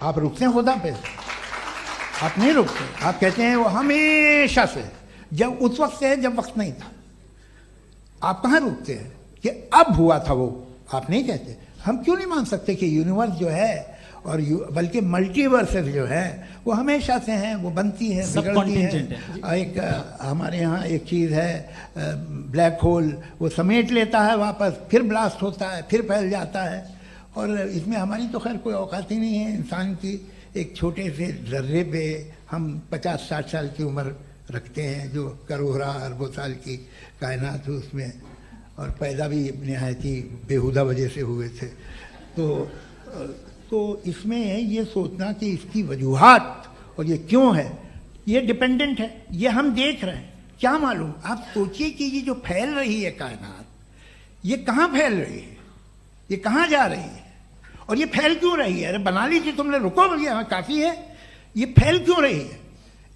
आप रुकते हैं खुदा पे? आप नहीं रुकते। आप कहते हैं वो हमेशा से, जब उस वक्त से है जब वक्त नहीं था। आप कहाँ रुकते हैं कि अब हुआ था वो? आप नहीं कहते। हम क्यों नहीं मान सकते कि यूनिवर्स जो है और बल्कि मल्टीवर्सेस जो है वो हमेशा से हैं, वो बनती है, बिगड़ती है। एक हमारे यहाँ एक चीज़ है ब्लैक होल, वो समेट लेता है वापस, फिर ब्लास्ट होता है, फिर फैल जाता है। और इसमें हमारी तो खैर कोई औकात ही नहीं है इंसान की। एक छोटे से जर्रे पे हम 50-60 साल की उम्र रखते हैं, जो करोड़ों अरबों साल की कायनात है उसमें, और पैदा भी नहायत ही बेहुदा वजह से हुए थे। तो इसमें ये सोचना कि इसकी वजूहात और ये क्यों है, ये डिपेंडेंट है, ये हम देख रहे हैं, क्या मालूम। आप सोचिए कि ये जो फैल रही है कायनात, ये कहाँ फैल रही है, ये कहाँ जा रही है, और ये फैल क्यों रही है? अरे बना लीजिए तुमने, रुको भैया, काफ़ी है। ये फैल क्यों रही है?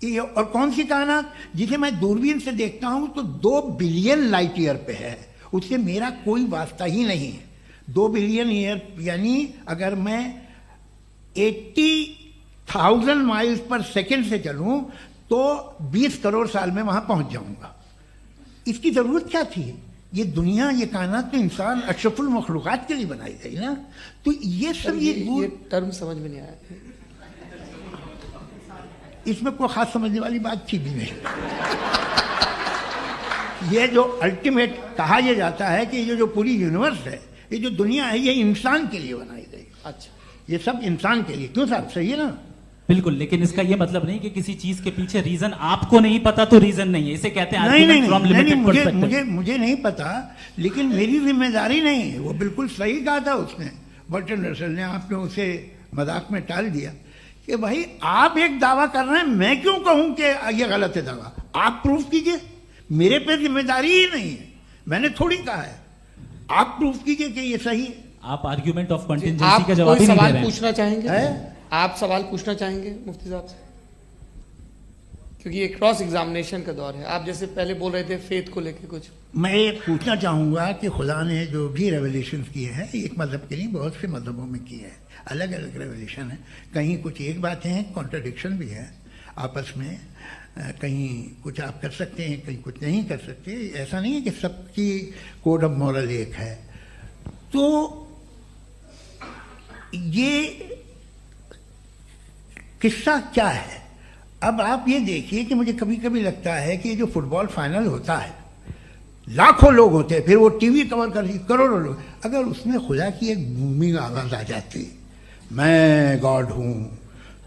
ये और कौन सी कायनात जिसे मैं दूरबीन से देखता हूँ तो 2 बिलियन लाइट ईयर पे है, उससे मेरा कोई वास्ता ही नहीं है। 2 बिलियन ईयर यानी अगर मैं 80,000 माइल्स पर सेकेंड से चलूं तो 20 करोड़ साल में वहां पहुंच जाऊंगा। इसकी जरूरत क्या थी? ये दुनिया, ये कायनात तो इंसान अशरफुल मखलूकात के लिए बनाई गई ना। तो ये सब ये टर्म समझ में नहीं आया, इसमें कोई खास समझने वाली बात थी भी नहीं। ये जो अल्टीमेट कहा यह जाता है कि ये जो पूरी यूनिवर्स है, ये जो दुनिया है, ये इंसान के लिए बनाई गई। अच्छा, ये सब इंसान के लिए। क्यों साहब, सही है ना? बिल्कुल, लेकिन इसका ये मतलब नहीं कि किसी चीज के पीछे रीजन आपको नहीं पता तो रीजन नहीं है, इसे कहते हैं नहीं, मुझे नहीं पता, लेकिन मेरी जिम्मेदारी नहीं है। वो बिल्कुल सही कहा था उसने, बर्टन रसल ने। आपने उसे मजाक में टाल दिया कि भाई आप एक दावा कर रहे हैं, मैं क्यों कहूं कि ये गलत है दावा? आप प्रूफ कीजिए, मेरे पे जिम्मेदारी ही नहीं है, मैंने थोड़ी कहा है। आप प्रूफ कीजिए कि ये सही है। आप आर्ग्यूमेंट ऑफ कंटिजेंसी का जवाब ही नहीं दे रहे हैं। पूछना चाहेंगे? आप सवाल पूछना चाहेंगे मुफ्ती साहब से? क्योंकि ये क्रॉस एग्जामिनेशन का दौर है। आप जैसे पहले बोल रहे थे फेथ को लेके कुछ, मैं ये पूछना चाहूँगा कि खुदा ने जो भी रेवलेशन किए हैं, एक मज़हब के नहीं बहुत से मज़हबों में किए हैं, अलग अलग रेवलेशन है। कहीं कुछ एक बातें हैं, कॉन्ट्रडिक्शन भी है आपस में, कहीं कुछ आप कर सकते हैं, कहीं कुछ नहीं कर सकते। ऐसा नहीं है कि सबकी कोड ऑफ मॉरल एक है। तो ये किस्सा क्या है? अब आप ये देखिए कि मुझे कभी कभी लगता है कि जो फुटबॉल फाइनल होता है, लाखों लोग होते हैं, फिर वो टीवी कवर करती, करोड़ों लोग, अगर उसमें खुदा की एक बूमिंग आवाज़ आ जाती, मैं गॉड हूँ,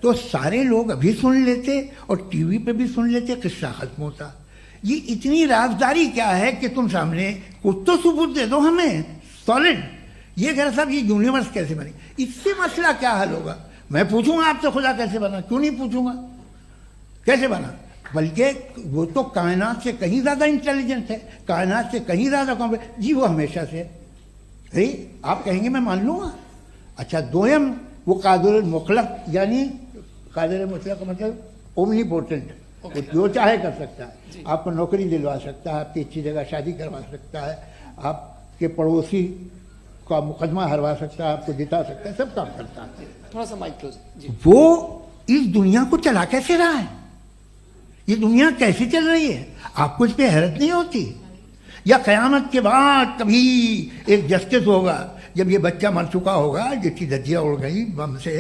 तो सारे लोग अभी सुन लेते और टीवी पे भी सुन लेते, किस्सा खत्म होता। ये इतनी राजदारी क्या है कि तुम सामने कुछ तो सबूत दे दो हमें सॉलिड। ये कह साहब ये यूनिवर्स कैसे बनी, इससे मसला क्या हल होगा? मैं पूछूंगा आपसे खुदा कैसे बना? क्यों नहीं पूछूंगा कैसे बना? बल्कि वो तो कायनात से कहीं ज़्यादा इंटेलिजेंट है, कायनात से कहीं ज़्यादा कॉम्प्लेक्स। जी वो हमेशा से है। आप कहेंगे मैं मान लूँगा। अच्छा, दोयम वो कादिर मुतलक, यानी कादिर मुतलक का मतलब ओमनीपोटेंट, वो जो चाहे कर सकता है। आपको नौकरी दिलवा सकता है, आपकी अच्छी जगह शादी करवा सकता है, आपके पड़ोसी का मुकदमा हरवा सकता है, आपको जिता सकता है, सब काम करता है। थोड़ा सा माइक क्लोज जी। वो इस दुनिया को चला कैसे रहा है? ये दुनिया कैसे चल रही है? आपको इस पे हैरत नहीं होती? या क़यामत के बाद कभी एक जस्टिस होगा, जब ये बच्चा मर चुका होगा, जिसकी धज्जियाँ उड़ गई बम से,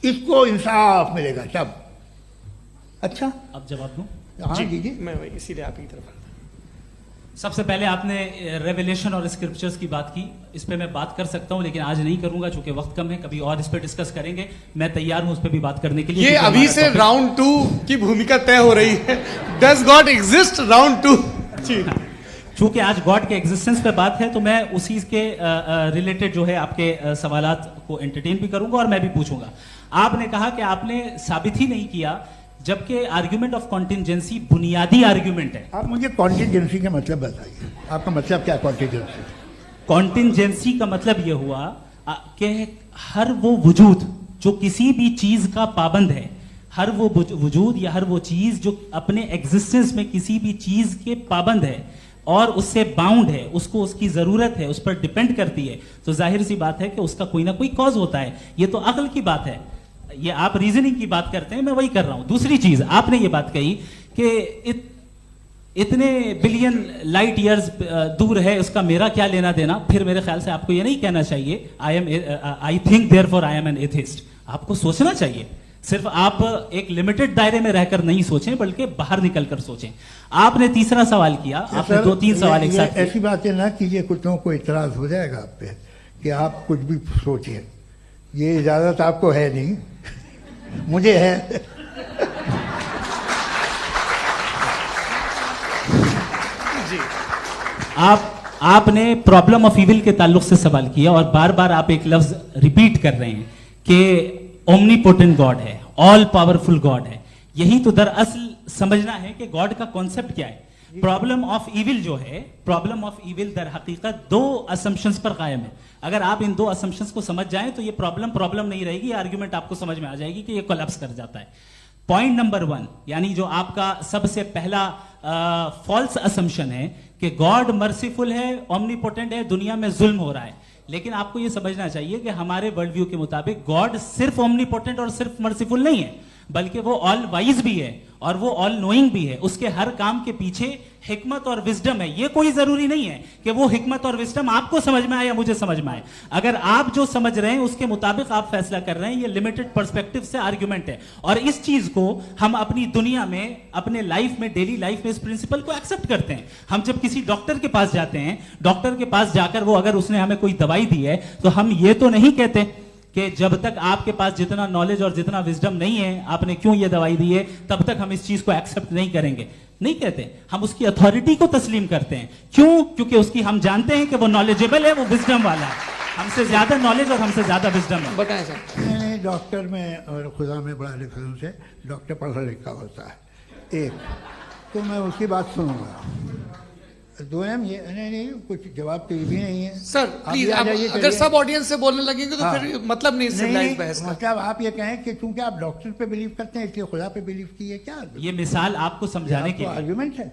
इसको इंसाफ मिलेगा तब। अच्छा, अब जवाब दूं? हाँ जी जी, मैं इसीलिए आप की तरफ। सबसे पहले आपने रेवलेशन और स्क्रिप्चर्स की बात की, इस पे मैं बात कर सकता हूं, लेकिन आज नहीं करूंगा चूंकि वक्त कम है, कभी और इस पे डिस्कस करेंगे। मैं तैयार हूं उस पे भी बात करने के लिए। ये अभी से राउंड 2 की भूमिका तय हो रही है। Does God exist round 2? चूंकि आज गॉड के एग्जिस्टेंस पे बात है, तो मैं उसी के रिलेटेड जो है आपके सवालात को एंटरटेन भी करूंगा और मैं भी पूछूंगा। आपने कहा कि आपने साबित ही नहीं किया, जबकि आर्ग्यूमेंट ऑफ कॉन्टिजेंसी बुनियादी आर्ग्यूमेंट है। आप मुझे कॉन्टिजेंसी का मतलब बताइए, आपका मतलब क्या? कॉन्टिजेंसी कॉन्टिजेंसी का मतलब यह हुआ कि हर वो वजूद जो किसी भी चीज का पाबंद है, हर वो वजूद या हर वो चीज जो अपने एग्जिस्टेंस में किसी भी चीज के पाबंद है और उससे बाउंड है, उसको उसकी जरूरत है, उस पर डिपेंड करती है, तो जाहिर सी बात है कि उसका कोई ना कोई कॉज होता है। ये तो अक्ल की बात है। ये आप रीजनिंग की बात करते हैं, मैं वही कर रहा हूं। दूसरी चीज आपने ये बात कही कि इतने बिलियन लाइट ईयर्स दूर है, उसका मेरा क्या लेना देना। फिर मेरे ख्याल से आपको ये नहीं कहना चाहिए I think therefore I am an atheist. आपको सोचना चाहिए, सिर्फ आप एक लिमिटेड दायरे में रहकर नहीं सोचें बल्कि बाहर निकलकर सोचें। आपने तीसरा सवाल किया, आपने सर, 2-3 सवाल एक साथ किए। ऐसी बातें ना कीजिए, कुत्तों को इतराज हो जाएगा आप पे कि आप कुछ भी सोचिए। ये इजाजत आपको है नहीं, मुझे है। आपने प्रॉब्लम ऑफ इविल के ताल्लुक से सवाल किया और बार बार आप एक लफ्ज रिपीट कर रहे हैं कि ओमनीपोटेंट गॉड है, ऑल पावरफुल गॉड है। यही तो दरअसल समझना है कि गॉड का कॉन्सेप्ट क्या है। प्रॉब्लम ऑफ इविल जो है, प्रॉब्लम ऑफ इविल दर हकीकत 2 असम्पशंस पर कायम है। अगर आप इन 2 असम्पशंस को समझ जाएं तो ये प्रॉब्लम नहीं रहेगी, आर्ग्यूमेंट आपको समझ में आ जाएगी कि ये कोलैप्स कर जाता है। पॉइंट नंबर 1, यानी जो आपका सबसे पहला फॉल्स असम्पशन है कि गॉड मर्सीफुल है, ओमनीपोटेंट है, दुनिया में जुल्म हो रहा है। लेकिन आपको यह समझना चाहिए कि हमारे वर्ल्ड व्यू के मुताबिक गॉड सिर्फ ओमनीपोटेंट और सिर्फ मर्सीफुल नहीं है, बल्कि वो ऑल वाइज भी है और वो ऑल नोइंग भी है। उसके हर काम के पीछे हिकमत और विजडम है। ये कोई जरूरी नहीं है कि वो हिकमत और विजडम आपको समझ में आए या मुझे समझ में आए। अगर आप जो समझ रहे हैं उसके मुताबिक आप फैसला कर रहे हैं, ये लिमिटेड पर्सपेक्टिव से आर्ग्यूमेंट है। और इस चीज को हम अपनी दुनिया में, अपने लाइफ में, डेली लाइफ में इस प्रिंसिपल को एक्सेप्ट करते हैं। हम जब किसी डॉक्टर के पास जाते हैं, डॉक्टर के पास जाकर वो अगर उसने हमें कोई दवाई दी है तो हम ये तो नहीं कहते कि जब तक आपके पास जितना नॉलेज और जितना विजडम नहीं है, आपने क्यों ये दवाई दी है, तब तक हम इस चीज को एक्सेप्ट नहीं करेंगे। नहीं कहते, हम उसकी अथॉरिटी को तस्लीम करते हैं। क्यों? क्योंकि उसकी हम जानते हैं कि वो नॉलेजेबल है, वो विजडम वाला है, हमसे ज्यादा नॉलेज और हमसे ज्यादा विजडम है। बताएं सर। मैंने डॉक्टर में और खुदा में बड़ा डिफरेंस है। डॉक्टर पढ़ा लिखा होता है एक, तो मैं उसकी बात सुनूंगा। 2 ये नहीं, कुछ जवाब तो ये भी नहीं है। सर प्लीज, आप अगर सब ऑडियंस से बोलने लगेंगे तो फिर मतलब नहीं सिविलाइज्ड बहस का। मतलब आप ये कहें कि चूंकि आप डॉक्टर पे बिलीव करते हैं इसलिए खुदा पे बिलीव कीजिए, क्या ये मिसाल आपको समझाने के आर्गुमेंट है,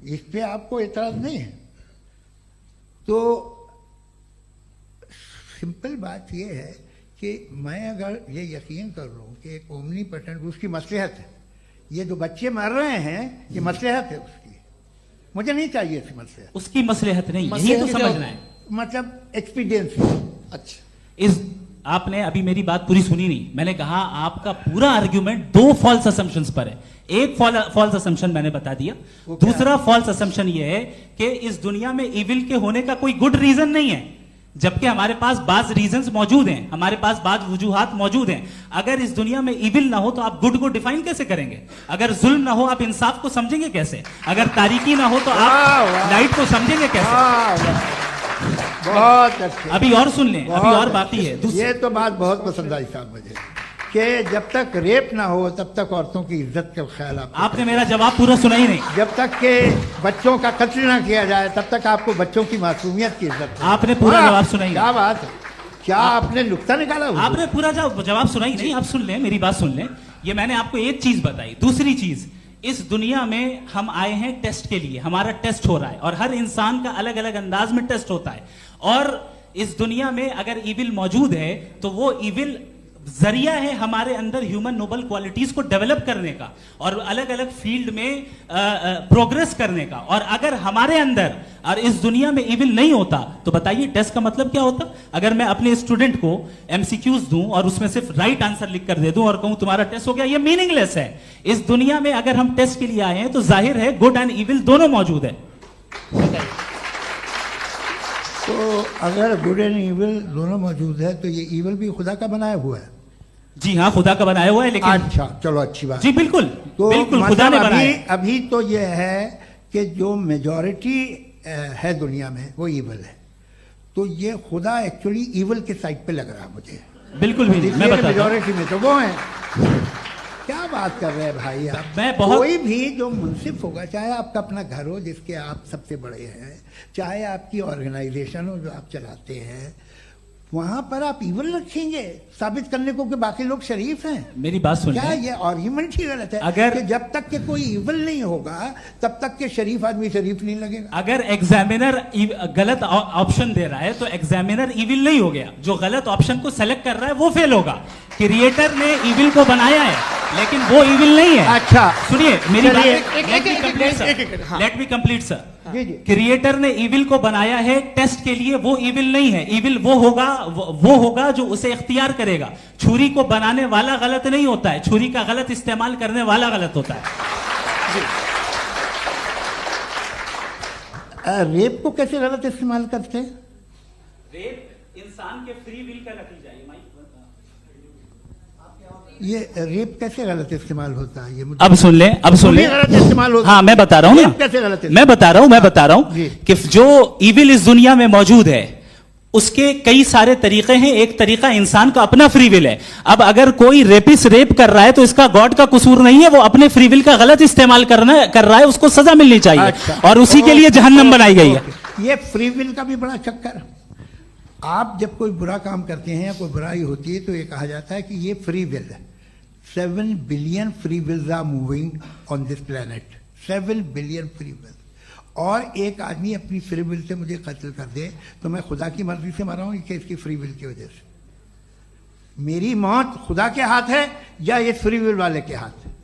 इस पे आपको एतराज नहीं है। तो सिंपल बात ये है कि मैं अगर ये यकीन कर लूँ कि एक ओमनीपोटेंट, उसकी मसलहत है, ये जो बच्चे मर रहे हैं ये मसलहत है उसकी, मुझे नहीं चाहिए इसकी मसलहत। उसकी मसलहत नहीं, यही तो समझना है, मतलब एक्सपीरियंस। अच्छा, इस आपने अभी मेरी बात पूरी सुनी नहीं। मैंने कहा आपका पूरा आर्ग्यूमेंट 2 फॉल्स असम्पशंस पर है। एक फॉल्स असम्पशन मैंने बता दिया, दूसरा फॉल्स असम्पशन ये है कि इस दुनिया में इविल के होने का कोई गुड रीजन नहीं है, जबकि हमारे पास बाज रीजंस मौजूद हैं, हमारे पास बाज वजूहात मौजूद हैं। अगर इस दुनिया में इविल ना हो तो आप गुड को डिफाइन कैसे करेंगे? अगर जुल्म ना हो आप इंसाफ को समझेंगे कैसे? अगर तारीकी ना हो तो आप लाइट को समझेंगे कैसे? बहुत अच्छे। अभी और सुन लें, अभी और बाकी है। ये तो बात बहुत पसंद आई साहब मुझे, कि जब तक रेप ना हो तब तक औरतों की इज्जत का ख्याल आपने मेरा जवाब पूरा सुना ही नहीं। जब तक के बच्चों का कत्ल ना किया जाए तब तक आपको बच्चों की मासूमियत की इज्जत। आपने पूरा जवाब सुना ही नहीं। क्या बात है, क्या आपने नुक्ता निकाला? आपने पूरा जवाब सुना ही नहीं। आप सुन लें, मेरी बात सुन लें। ये मैंने आपको एक चीज बताई। दूसरी चीज, इस दुनिया में हम आए हैं टेस्ट के लिए, हमारा टेस्ट हो रहा है और हर इंसान का अलग अलग अंदाज में टेस्ट होता है। और इस दुनिया में अगर इविल मौजूद है तो वो इविल जरिया है हमारे अंदर ह्यूमन नोबल क्वालिटीज को डेवलप करने का और अलग अलग फील्ड में प्रोग्रेस करने का। और अगर हमारे अंदर और इस दुनिया में इविल नहीं होता तो बताइए टेस्ट का मतलब क्या होता? अगर मैं अपने स्टूडेंट को एमसीक्यूज दूं और उसमें सिर्फ राइट आंसर लिख कर दे दूं और कहूं तुम्हारा टेस्ट हो गया, ये मीनिंगलेस है। इस दुनिया में अगर हम टेस्ट के लिए आए हैं तो जाहिर है गुड एंड इविल दोनों मौजूद है। तो अगर गुड एंड इविल दोनों मौजूद है तो ये इविल भी खुदा का बनाया हुआ है। जी हाँ, खुदा का बनाया हुआ है, लेकिन अच्छा चलो अच्छी बात। जी बिल्कुल, तो बिल्कुल मतलब खुदा ने बनाया। अभी तो ये है कि जो मेजॉरिटी है दुनिया में वो इविल है, तो ये खुदा एक्चुअली इविल के साइड पे लग रहा है मुझे। बिल्कुल भी नहीं, मैं बताता हूं। मेजॉरिटी में तो वो है। क्या बात कर रहे हैं भाई आप? कोई भी जो मुंसिफ होगा, चाहे आपका अपना घर हो जिसके आप सबसे बड़े हैं, चाहे आपकी ऑर्गेनाइजेशन हो जो आप चलाते हैं, वहां पर आप इवल रखेंगे साबित करने को कि बाकी लोग शरीफ हैं। मेरी बात सुन क्या लें। ये आर्ग्यूमेंट ही गलत है? अगर- कि जब तक के कोई इवल नहीं होगा तब तक के शरीफ आदमी शरीफ नहीं लगेगा। अगर एग्जामिनर गलत ऑप्शन दे रहा है तो एग्जामिनर इविल नहीं हो गया, जो गलत ऑप्शन को सेलेक्ट कर रहा है वो फेल होगा। क्रिएटर ने इविल को बनाया है लेकिन वो इविल नहीं है। अच्छा सुनिए मेरी बात, चलिए, लेट मी कंप्लीट सर। जी जी। क्रिएटर ने इविल को बनाया है टेस्ट के लिए, वो इविल नहीं है। इविल वो होगा जो उसे इख्तियार करेगा। छुरी को बनाने वाला गलत नहीं होता है, छुरी का गलत इस्तेमाल करने वाला गलत होता है। रेप को कैसे गलत इस्तेमाल करते हैं? रेप इंसान के फ्री विल का नतीजा है। ये रेप कैसे गलत इस्तेमाल होता है? ये मुझे अब सुन लें, अब सुन लें। गलत इस्तेमाल होता हाँ मैं बता रहा हूँ रेप कैसे गलत ना, मैं बता रहा हूँ जी। कि जो इविल इस दुनिया में मौजूद है उसके कई सारे तरीके हैं। एक तरीका इंसान का अपना फ्री विल है। अब अगर कोई रेपिस्ट रेप कर रहा है तो इसका गॉड का कसूर नहीं है, वो अपने फ्री विल का गलत इस्तेमाल कर रहा है, उसको सजा मिलनी चाहिए। अच्छा। और उसी के लिए जहन्नम बनाई गई है। ये फ्री विल का भी बड़ा चक्कर। आप जब कोई बुरा काम करते हैं या कोई बुराई होती है तो ये कहा जाता है कि ये फ्री विल है। 7 billion free wills are moving on this planet. 7 billion free will. और एक आदमी अपनी फ्री विल से मुझे कत्ल कर दे तो मैं खुदा की मर्जी से मरा हूं कि इसकी फ्री विल की वजह से? मेरी मौत खुदा के हाथ है या ये फ्री विल वाले के हाथ है?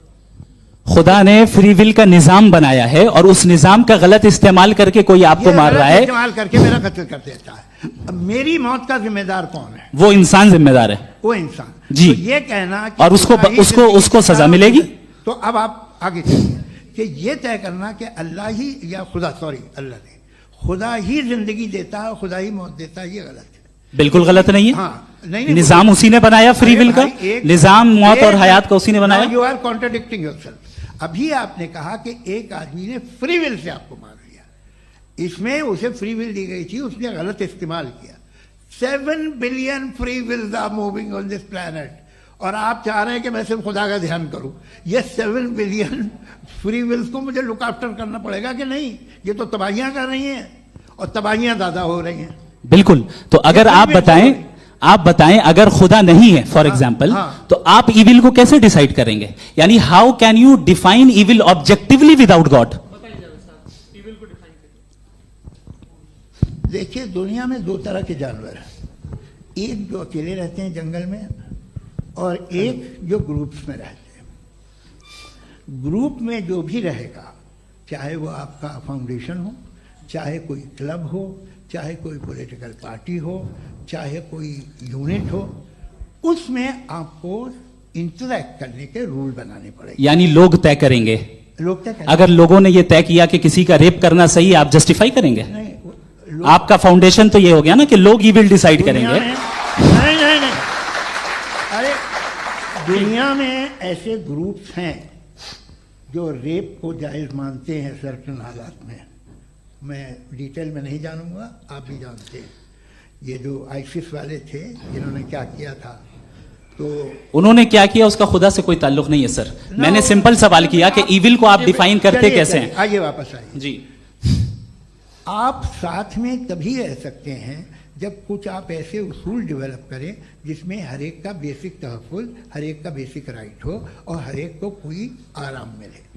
खुदा ने फ्री विल का निजाम बनाया है और उस निजाम का गलत इस्तेमाल करके कोई आपको ये मार गलत रहा है, इस्तेमाल करके मेरा कत्ल कर देता है। अब मेरी मौत का जिम्मेदार कौन है? वो इंसान जिम्मेदार है। वो इंसान। जी। तो ये कहना कि और उसको खुदा ही उसको जिंदगी सजा का- मिलेगी। तो अब आप आगे चलिए कि ये तय करना कि अल्लाह ही या खुदा, सॉरी अल्लाह ने, खुदा ही जिंदगी देता है, खुदा ही मौत देता है, ये गलत है। बिल्कुल गलत नहीं है। हाँ, नहीं, निजाम उसी ने बनाया फ्री विल का। निजाम मौत और हयात का उसी ने बनाया। You are contradicting yourself. अभी आपने कहा कि एक आदमी ने फ्री विल से आपको मार दिया, इसमें उसे फ्री विल दी गई थी, उसने गलत इस्तेमाल किया। 7 billion free wills are moving on this planet और आप चाह रहे हैं कि मैं सिर्फ खुदा का ध्यान करूं। ये 7 बिलियन फ्री विल्स को मुझे लुक आफ्टर करना पड़ेगा कि नहीं? ये तो तबाहियां कर रही हैं और तबाहियां ज्यादा हो रही हैं। बिल्कुल। तो अगर आप बताएं अगर खुदा नहीं है फॉर एग्जाम्पल, हाँ। तो आप इविल को कैसे डिसाइड करेंगे? यानी how can you define evil objectively without God? देखिए, दुनिया में 2 तरह के जानवर हैं। एक जो अकेले रहते हैं जंगल में और एक जो ग्रुप्स में रहते हैं। ग्रुप में जो भी रहेगा, चाहे वो आपका फाउंडेशन हो, चाहे कोई क्लब हो, चाहे कोई पॉलिटिकल पार्टी हो, चाहे कोई यूनिट हो, उसमें आपको इंटरैक्ट करने के रूल बनाने पड़ेंगे। यानी लोग तय करेंगे। लोग तय करेंगे। अगर लोगों ने यह तय किया कि किसी का रेप करना सही है, आप जस्टिफाई करेंगे? नहीं, आपका फाउंडेशन तो ये हो गया ना कि लोग ही विल डिसाइड दुनिया करेंगे। में- नहीं, अरे दुनिया में ऐसे ग्रुप्स हैं जो रेप को जायज मानते हैं सर्टेन हालात में। मैं डिटेल में नहीं जानूंगा, आप भी जानते हैं। ये जो आईसिस वाले थे जिन्होंने क्या किया था, तो उन्होंने क्या किया उसका खुदा से कोई ताल्लुक नहीं है सर। मैंने सिंपल सवाल किया कि इविल को आप डिफाइन करते कैसे हैं? आइए वापस आइए। जी। आप साथ में तभी रह सकते हैं जब कुछ आप ऐसे उसूल डेवलप करें जिसमें हर एक का बेसिक तहफ़्फ़ुज़, हर एक का बेसिक राइट हो और हर एक को कोई आराम मिले।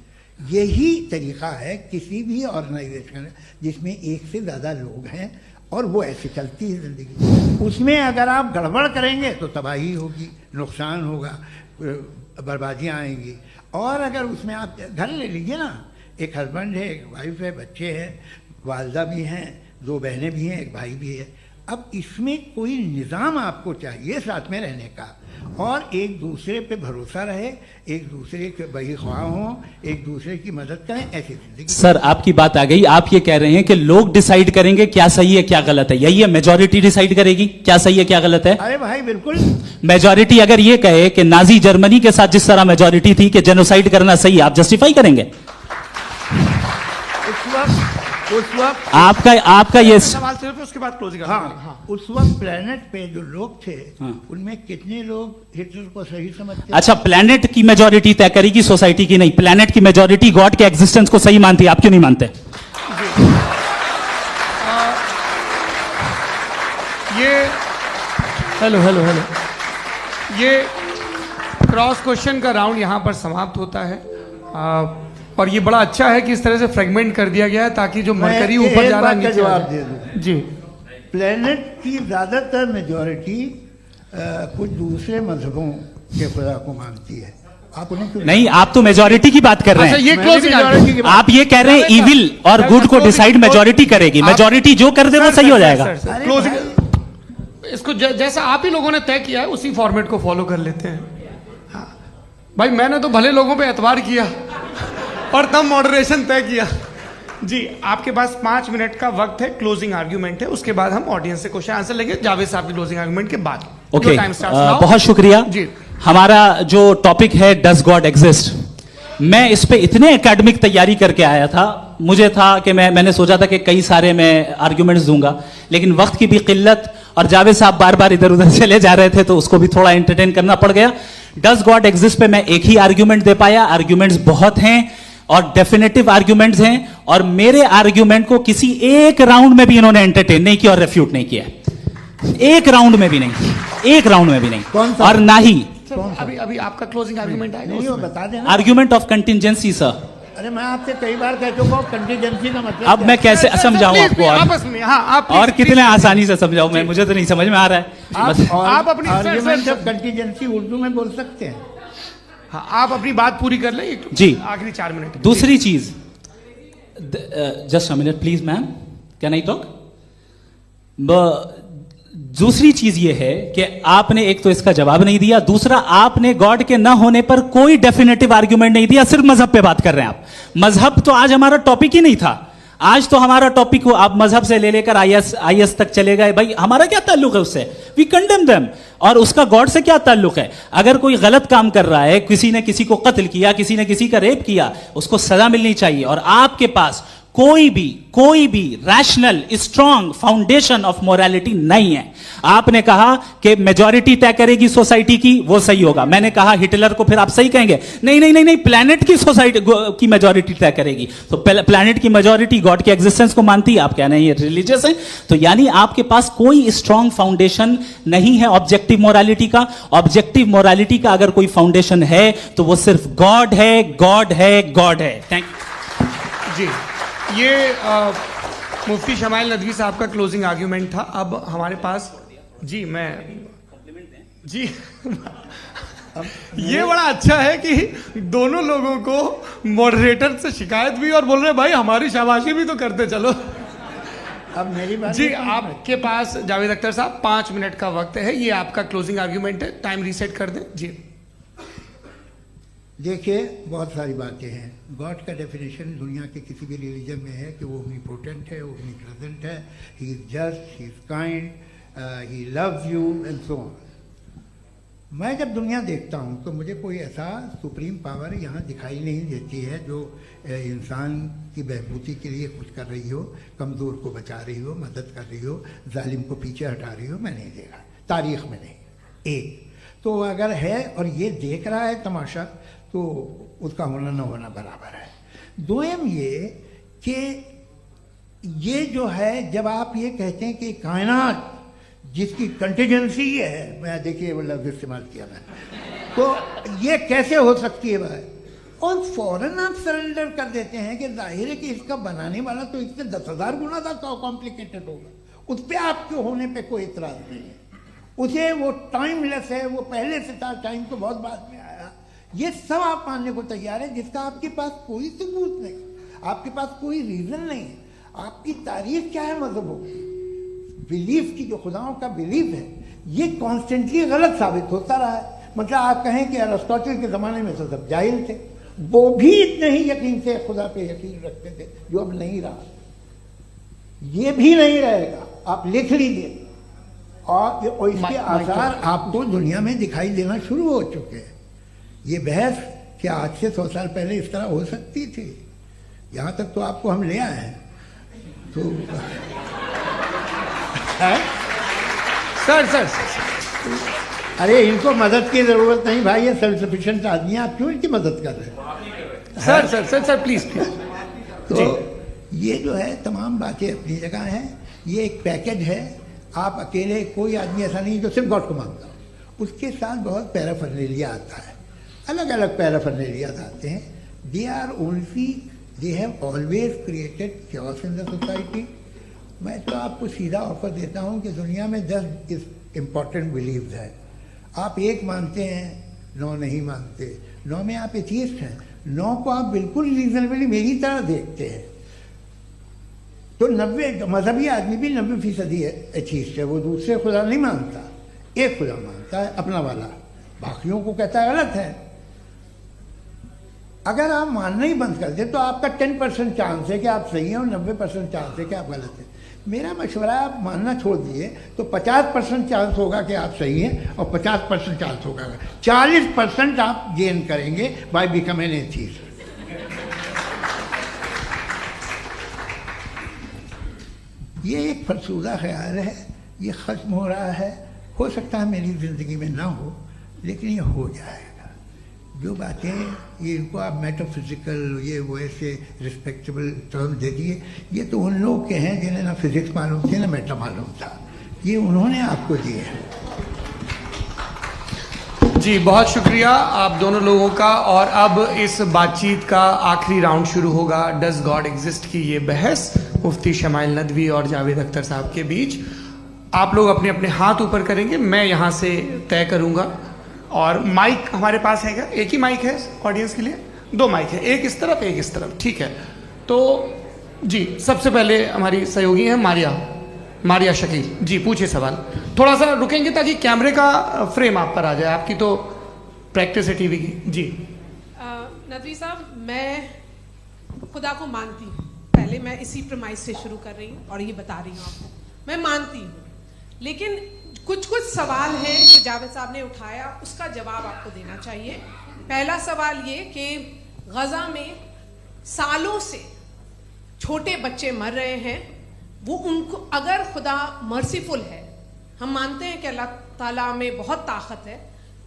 यही तरीका है किसी भी ऑर्गेनाइजेशन जिसमें एक से ज़्यादा लोग हैं और वो ऐसे चलती है ज़िंदगी। उसमें अगर आप गड़बड़ करेंगे तो तबाही होगी, नुकसान होगा, बर्बादियाँ आएंगी। और अगर उसमें आप घर ले लीजिए ना, एक हस्बैंड है, एक वाइफ है, बच्चे हैं, वालदा भी हैं, 2 बहनें भी हैं, एक भाई भी है। अब इसमें कोई निज़ाम आपको चाहिए साथ में रहने का और एक दूसरे पे भरोसा रहे, एक दूसरे के बहीख्वाह हों, एक दूसरे की मदद करें, ऐसी जिंदगी। सर आपकी बात आ गई। आप ये कह रहे हैं कि लोग डिसाइड करेंगे क्या सही है क्या गलत है, यही है? मेजॉरिटी डिसाइड करेगी क्या सही है क्या गलत है? अरे भाई बिल्कुल। मेजॉरिटी अगर ये कहे कि नाजी जर्मनी के साथ जिस तरह मेजॉरिटी थी कि जेनोसाइड करना सही, आप जस्टिफाई करेंगे? उस वक्त आपका ये सवाल सिर्फ उसके बाद क्लोजिंग। हाँ, उस वक्त प्लेनेट पे जो लोग थे हाँ। उनमें कितने लोग हिटलर को सही समझते? अच्छा, प्लेनेट की मेजॉरिटी तय करेगी, सोसाइटी की नहीं। प्लेनेट की मेजॉरिटी गॉड के एग्जिस्टेंस को सही मानती है, आप क्यों नहीं मानते? Hello hello hello. ये क्रॉस क्वेश्चन का राउंड यहाँ पर समाप्त होता है। और ये बड़ा अच्छा है कि इस तरह से फ्रेगमेंट कर दिया गया है ताकि जो मरकरी ऊपर जा रहा है नीचे जवाब आ दे जाए। दूं। जी, प्लेनेट की ज्यादातर मेजॉरिटी कुछ दूसरे मजहबों के खुदा को मानती है। आप उन्हें क्यों नहीं, आप तो मेजोरिटी की बात कर रहे अच्छा, हैं। ये मैंने क्लोजिंग majority की बात- आप ये कह रहे हैं इविल और गुड को डिसाइड मेजोरिटी करेगी। मेजोरिटी जो कर दे वो सही हो जाएगा। अरे क्लोजिंग भाई, इसको जैसा आप ही लोगों ने तय किया है उसी फॉर्मेट को फॉलो कर लेते हैं। हाँ। भाई मैंने तो भले लोगों पे एतबार किया और तब मॉडरेशन तय किया। जी, आपके पास 5 मिनट का वक्त है, क्लोजिंग आर्ग्यूमेंट है, उसके बाद हम ऑडियंस से क्वेश्चन आंसर लेंगे जावेद साहब की क्लोजिंग आर्ग्यूमेंट के बाद। ओके, टाइम स्टार्ट्स बहुत शुक्रिया। जी। हमारा जो टॉपिक है डज गॉड एग्जिस्ट, मैं इस पे इतने एकेडमिक तैयारी करके आया था। मुझे था कि मैंने सोचा था कि कई सारे मैं आर्ग्यूमेंट्स दूंगा, लेकिन वक्त की भी किल्लत और जावेद साहब बार बार इधर उधर चले जा रहे थे तो उसको भी थोड़ा एंटरटेन करना पड़ गया। डज गॉड एग्जिस्ट पे मैं एक ही आर्ग्यूमेंट दे पाया। आर्ग्यूमेंट्स बहुत हैं और डेफिनेटिव आर्ग्यूमेंट्स हैं, और मेरे आर्ग्यूमेंट को किसी एक राउंड में भी इन्होंने एंटरटेन नहीं किया और रेफ्यूट नहीं किया। एक राउंड में भी नहीं, एक राउंड में भी नहीं। कौन सा? और ना ही अभी अभी आपका क्लोजिंग आर्ग्यूमेंट आएगा नहीं वो उसमें। बता देना। Argument of contingency sir. अरे मैं आपसे कई बार कह चुका हूँ कंटीजेंसी का मतलब अब मैं कैसे सर, समझाऊं प्लीज, आपको प्लीज, और आपस में हाँ आप और प्लीज, कितने आसानी से समझाऊं मैं, मुझे तो नहीं समझ में आ रहा है। बस- आप अपनी- sir, argument sir, of contingency Urdu में बोल सकते हैं। हाँ, आप अपनी बात पूरी कर लें। जी। आखिरी 4 मिनट। दूसरी चीज, just a minute please ma'am, can I talk? दूसरी चीज ये है कि आपने एक तो इसका जवाब नहीं दिया, दूसरा आपने गॉड के न होने पर कोई डेफिनेटिव आर्ग्यूमेंट नहीं दिया, सिर्फ मजहब पे बात कर रहे हैं आप। मजहब तो आज हमारा टॉपिक ही नहीं था। आज तो हमारा टॉपिक हो, आप मजहब से ले लेकर आईएस तक चले गए। भाई हमारा क्या ताल्लुक है उससे? We condemn them. और उसका गॉड से क्या ताल्लुक है? अगर कोई गलत काम कर रहा है, किसी ने किसी को कत्ल किया, किसी ने किसी का रेप किया, उसको सजा मिलनी चाहिए। और आपके पास कोई भी rational strong foundation of morality नहीं है। आपने कहा कि मेजॉरिटी तय करेगी सोसाइटी की, वो सही होगा। मैंने कहा हिटलर को, फिर आप सही कहेंगे नहीं नहीं नहीं नहीं, प्लैनेट की सोसाइटी की मेजॉरिटी तय करेगी। तो प्लैनेट की मेजॉरिटी गॉड के एग्जिस्टेंस को मानती है, आप कह रहे हैं ये रिलीजियस है। तो यानी आपके पास कोई स्ट्रॉन्ग फाउंडेशन नहीं है ऑब्जेक्टिव मोरालिटी का। ऑब्जेक्टिव मोरालिटी का अगर कोई फाउंडेशन है तो वो सिर्फ गॉड है, गॉड है, गॉड है। थैंक यू जी, ये मुफ्ती शमाइल नदवी साहब का क्लोजिंग आर्ग्यूमेंट था। अब हमारे पास जी ये बड़ा अच्छा है कि दोनों लोगों को मॉडरेटर से शिकायत भी और बोल रहे भाई हमारी शाबाशी भी तो करते चलो। अब मेरी बात जी, आपके पास जावेद अख्तर साहब 5 मिनट का वक्त है। ये आपका क्लोजिंग आर्ग्यूमेंट है, टाइम रीसेट कर दें। जी देखिए, बहुत सारी बातें हैं। गॉड का डेफिनेशन दुनिया के किसी भी रिलीजन में है कि वो ओमनीपोटेंट है, ओमनीप्रेजेंट है, he is just, he is kind, he loves you and so on. मैं जब दुनिया देखता हूँ तो मुझे कोई ऐसा सुप्रीम पावर यहाँ दिखाई नहीं देती है जो इंसान की बहबूदी के लिए कुछ कर रही हो, कमज़ोर को बचा रही हो, मदद कर रही हो, जालिम को पीछे हटा रही हो। मैं नहीं देखा, तारीख में नहीं। एक तो अगर है और ये देख रहा है तमाशा, तो उसका होना न होना बराबर है। दोयम ये कि ये जो है, जब आप ये कहते हैं कि कायनात जिसकी कंटीजेंसी है, मैं देखिए वो लफ्ज़ इस्तेमाल किया मैं, तो ये कैसे हो सकती है भाई? और फौरन आप सरेंडर कर देते हैं कि जाहिर है कि इसका बनाने वाला तो इससे 10,000 गुना था कॉम्प्लिकेटेड होगा। उस पर आपके होने पे कोई इतराज़ नहीं है। उसे वो टाइमलेस है, वो पहले से था, टाइम तो बहुत बाद में आया। ये सब आप मानने को तैयार है जिसका आपके पास कोई सबूत नहीं, आपके पास कोई रीज़न नहीं है। आपकी तारीख क्या है मजहबों की? बिलीफ की, जो खुदाओं का बिलीफ है, ये कॉन्स्टेंटली गलत साबित होता रहा है। मतलब आप कहें कि अरिस्टोटल के ज़माने में तो सब जाहिल थे, वो भी इतने ही यकीन से खुदा पे यकीन रखते थे, जो अब नहीं रहा। ये भी नहीं रहेगा, आप लिख लीजिए। और इसके आसार आपको दुनिया में दिखाई देना शुरू हो चुके हैं। ये बहस क्या आज से 100 साल पहले इस तरह हो सकती थी? यहाँ तक तो आपको हम ले आए हैं। तो सर अरे इनको मदद की जरूरत नहीं भाई, ये सेल्फ सफिशिएंट आदमी है, आप क्यों इनकी मदद कर रहे हैं? Sir please. तो ये जो है तमाम बातें अपनी जगह हैं। ये एक पैकेज है। आप अकेले, कोई आदमी ऐसा नहीं जो सिर्फ गॉड को मानता हो, उसके साथ बहुत पैराफर्नेलिया आता है, अलग अलग पैराफर्नेलिया आते हैं. They have always created chaos in the society. मैं तो आपको सीधा ऑफर देता हूँ कि दुनिया में 10 इम्पॉर्टेंट बिलीव्स है. आप 1 मानते हैं, 9 नहीं मानते. 9 में आप एथियस्ट हैं, 9 को आप बिल्कुल रीजनेबली मेरी तरह देखते हैं. तो 90 मजहबी आदमी भी 90% एथियस्ट है. वो दूसरे खुदा नहीं मानता, एक खुदा मानता है, अपना वाला. बाकियों को कहता है गलत है. अगर आप मानना ही बंद कर दें तो आपका 10% चांस है कि आप सही हैं और 90% चांस है कि आप गलत हैं. मेरा मशवरा है, आप मानना छोड़ दिए तो 50% चांस होगा कि आप सही हैं और 50% चांस होगा, 40% आप गेन करेंगे बाय बिकमिंग एन एथियस्ट. ये एक फरसूदा ख्याल है, ये ख़त्म हो रहा है. हो सकता है मेरी ज़िंदगी में ना हो, लेकिन ये हो जाएगा. जो बातें ये इनको आप मेटाफिजिकल ये वो ऐसे रिस्पेक्टेबल टर्म दे दिए, ये तो उन लोग के हैं जिन्हें ना फिजिक्स मालूम थी ना मेटा मालूम था. ये उन्होंने आपको दिए हैं. जी बहुत शुक्रिया आप दोनों लोगों का. और अब इस बातचीत का आखिरी राउंड शुरू होगा, डज गॉड एग्जिस्ट की ये बहस मुफ्ती शमाइल नदवी और जावेद अख्तर साहब के बीच. आप लोग अपने अपने हाथ ऊपर करेंगे, मैं यहाँ से तय करूँगा. और माइक हमारे पास है क्या? एक ही माइक है ऑडियंस के लिए? 2 माइक है, एक इस तरफ एक इस तरफ. ठीक है. तो जी सबसे पहले हमारी सहयोगी है मारिया शकील जी. पूछिए सवाल. थोड़ा सा रुकेंगे ताकि कैमरे का फ्रेम आप पर आ जाए, आपकी तो प्रैक्टिस है टीवी की. जी नदवी साहब, मैं खुदा को मानती हूँ. पहले मैं इसी प्रमाइस से शुरू कर रही हूँ और ये बता रही हूँ आपको, मैं मानती हूँ. लेकिन कुछ सवाल हैं जो जावेद साहब ने उठाया, उसका जवाब आपको देना चाहिए. पहला सवाल ये कि गजा में सालों से छोटे बच्चे मर रहे हैं, वो उनको, अगर खुदा मर्सीफुल है, हम मानते हैं कि अल्लाह ताला में बहुत ताकत है,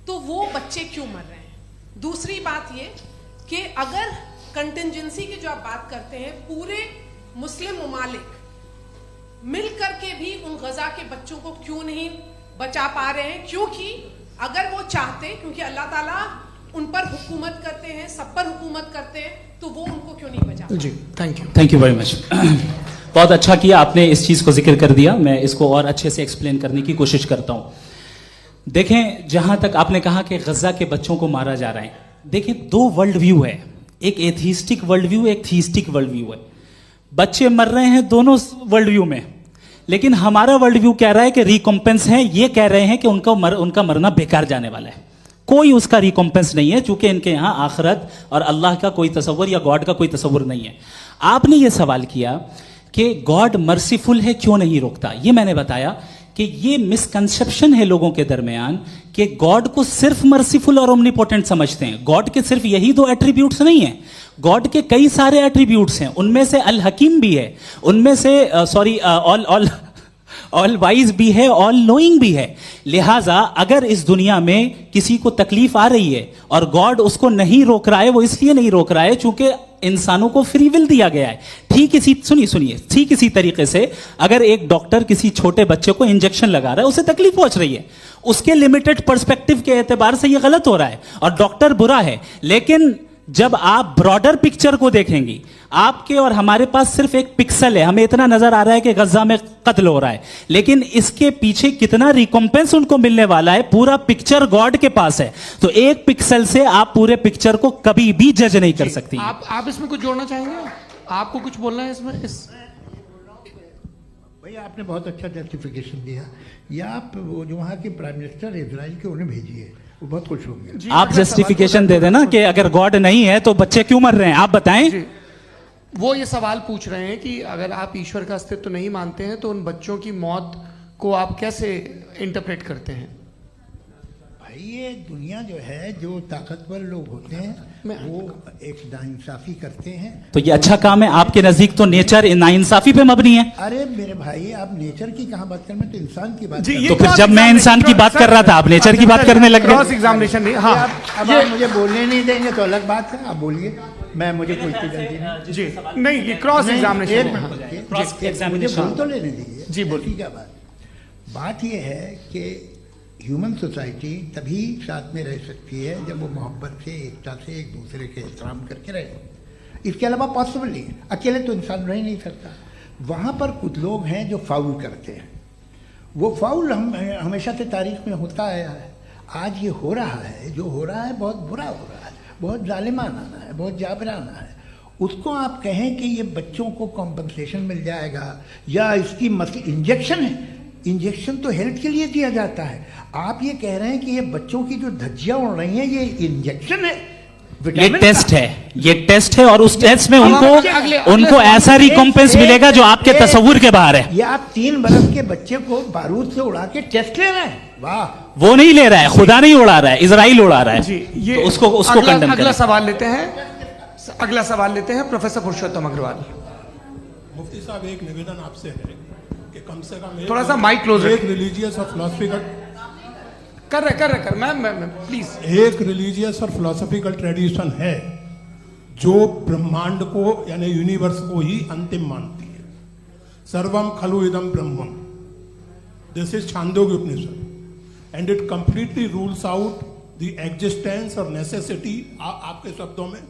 तो वो बच्चे क्यों मर रहे हैं? दूसरी बात ये कि अगर कंटिजेंसी की जो आप बात करते हैं, पूरे मुस्लिम ममालिक मिल करके भी उन गजा के बच्चों को क्यों नहीं बचा पा रहे हैं? क्योंकि अगर वो चाहते, क्योंकि अल्लाह ताला उन पर हुकूमत करते हैं, सब पर हुकूमत करते हैं, तो वो उनको क्यों नहीं बचा? जी थैंक यू वेरी मच. बहुत अच्छा किया आपने इस चीज को जिक्र कर दिया. मैं इसको और अच्छे से एक्सप्लेन करने की कोशिश करता हूं. देखें, जहां तक आपने कहा कि गजा के बच्चों को मारा जा रहा है, देखिए 2 वर्ल्ड व्यू है, एक एथिस्टिक वर्ल्ड व्यू, एक थीस्टिक वर्ल्ड व्यू है. बच्चे मर रहे हैं दोनों वर्ल्ड व्यू में, लेकिन हमारा वर्ल्ड व्यू कह रहा है कि रिकॉम्पेंस है. ये कह रहे हैं कि उनका मरना बेकार जाने वाला है, कोई उसका रिकॉम्पेंस नहीं है, चूंकि इनके यहां आखिरत और अल्लाह का कोई तसव्वुर या गॉड का कोई तसव्वुर नहीं है. आपने ये सवाल किया कि गॉड मर्सीफुल है, क्यों नहीं रोकता. ये मैंने बताया कि ये मिसकंसेप्शन है लोगों के दरमियान कि गॉड को सिर्फ मर्सीफुल और ओमनीपोटेंट समझते हैं. गॉड के सिर्फ यही 2 एट्रीब्यूट्स नहीं है, गॉड के कई सारे एट्रीब्यूट्स हैं. उनमें से अल हकीम भी है, उनमें से ऑल वाइज भी है, ऑल नोइंग भी है. लिहाजा अगर इस दुनिया में किसी को तकलीफ आ रही है और गॉड उसको नहीं रोक रहा है, वो इसलिए नहीं रोक रहा है चूंकि इंसानों को फ्री विल दिया गया है. ठीक इसी तरीके से अगर एक डॉक्टर किसी छोटे बच्चे को इंजेक्शन लगा रहा है, उसे तकलीफ पहुंच रही है, उसके लिमिटेड पर्सपेक्टिव के एतबार से यह गलत हो रहा है और डॉक्टर बुरा है. लेकिन जब आप ब्रॉडर पिक्चर को देखेंगी, आपके और हमारे पास सिर्फ एक पिक्सल है, हमें इतना नजर आ रहा है कि गजा में कत्ल हो रहा है, लेकिन इसके पीछे कितना रिकॉम्पेंस उनको मिलने वाला है, पूरा पिक्चर गॉड के पास है. तो एक पिक्सल से आप पूरे पिक्चर को कभी भी जज नहीं कर सकती. आप इसमें कुछ जोड़ना चाहेंगे? आपको कुछ बोलना है इसमें? भैया आपने बहुत अच्छा जस्टिफिकेशन दिया. या आप वो जो वहाँ के प्राइम मिनिस्टर इजराइल के उन्हें भेजिए, वो बहुत खुश होंगे. आप जस्टिफिकेशन दे देना कि अगर गॉड नहीं है तो बच्चे क्यों मर रहे हैं, आप बताएं. वो ये सवाल पूछ रहे हैं कि अगर आप ईश्वर का अस्तित्व नहीं मानते हैं तो उन बच्चों की मौत को आप कैसे इंटरप्रेट करते हैं? भाई ये दुनिया जो है, जो ताकतवर लोग होते हैं वो एक नाइंसाफी करते हैं. तो ये अच्छा काम है आपके नजदीक. तो नेचर नाइंसाफी पे मबनी है. अरे मेरे भाई, आप नेचर की कहाँ बात कर रहे हैं, तो इंसान की बात. तो फिर जब मैं इंसान की बात कर रहा था, आप नेचर की बात करने लग गए. क्रॉस एग्जामिनेशन नहीं. हाँ, अब आप मुझे बोलने नहीं देंगे तो अलग बात है, आप बोलिए. मुझे कोई जल्दी नहीं. जी नहीं, ये क्रॉस एग्जामिनेशन. मुझे बोल तो लेने दीजिए. जी बोलिए. क्या बात. बात यह है कि ह्यूमन सोसाइटी तभी साथ में रह सकती है जब वो मोहब्बत से, एकता से, एक दूसरे के एहतराम करके रहे। इसके अलावा पॉसिबल नहीं है, अकेले तो इंसान रह ही नहीं सकता। वहाँ पर कुछ लोग हैं जो फाउल करते हैं। वो फाउल हमेशा से तारीख में होता आया है। आज ये हो रहा है, जो हो रहा है बहुत बुरा हो रहा है, बहुत जालिमाना है, बहुत जाबराना है। उसको आप कहें कि ये बच्चों को कॉम्पनसेशन मिल जाएगा या इसकी इंजेक्शन है, इंजेक्शन तो हेल्थ के लिए दिया जाता है। आप ये कह रहे हैं कि ये बच्चों की जो धज्जियां उड़ रही हैं ये इंजेक्शन है, ये विटामिन टेस्ट का। है, ये टेस्ट है, और उस टेस्ट में अगले उनको ऐसा रिकॉम्पेंस मिलेगा जो आपके तस्वुर के बाहर है। ये आप 3 बरस के बच्चे को बारूद से उड़ा के टेस्ट ले रहे हैं। वाह, वो नहीं ले रहा है, खुदा नहीं उड़ा रहा है, इजराइल उड़ा रहा है। जी, ये तो उसको कंडेम अगला करें। सवाल लेते हैं। अगला सवाल लेते हैं प्रोफेसर पुरुषोत्तम अग्रवाल। मुफ्ती साहब, एक निवेदन आपसे है कि कम से कम थोड़ा सा माइक क्लोज एक रखें। रिलीजियस और फिलोसफिकल कर मैम प्लीज। एक रिलीजियस और फिलोसफिकल ट्रेडिशन है जो ब्रह्मांड को यानी यूनिवर्स को ही अंतिम मानती है। सर्वम खलु इदम ब्रह्मम, this is Chandogya Upanishad, and it completely rules out the existence और नेसेसिटी, आपके शब्दों में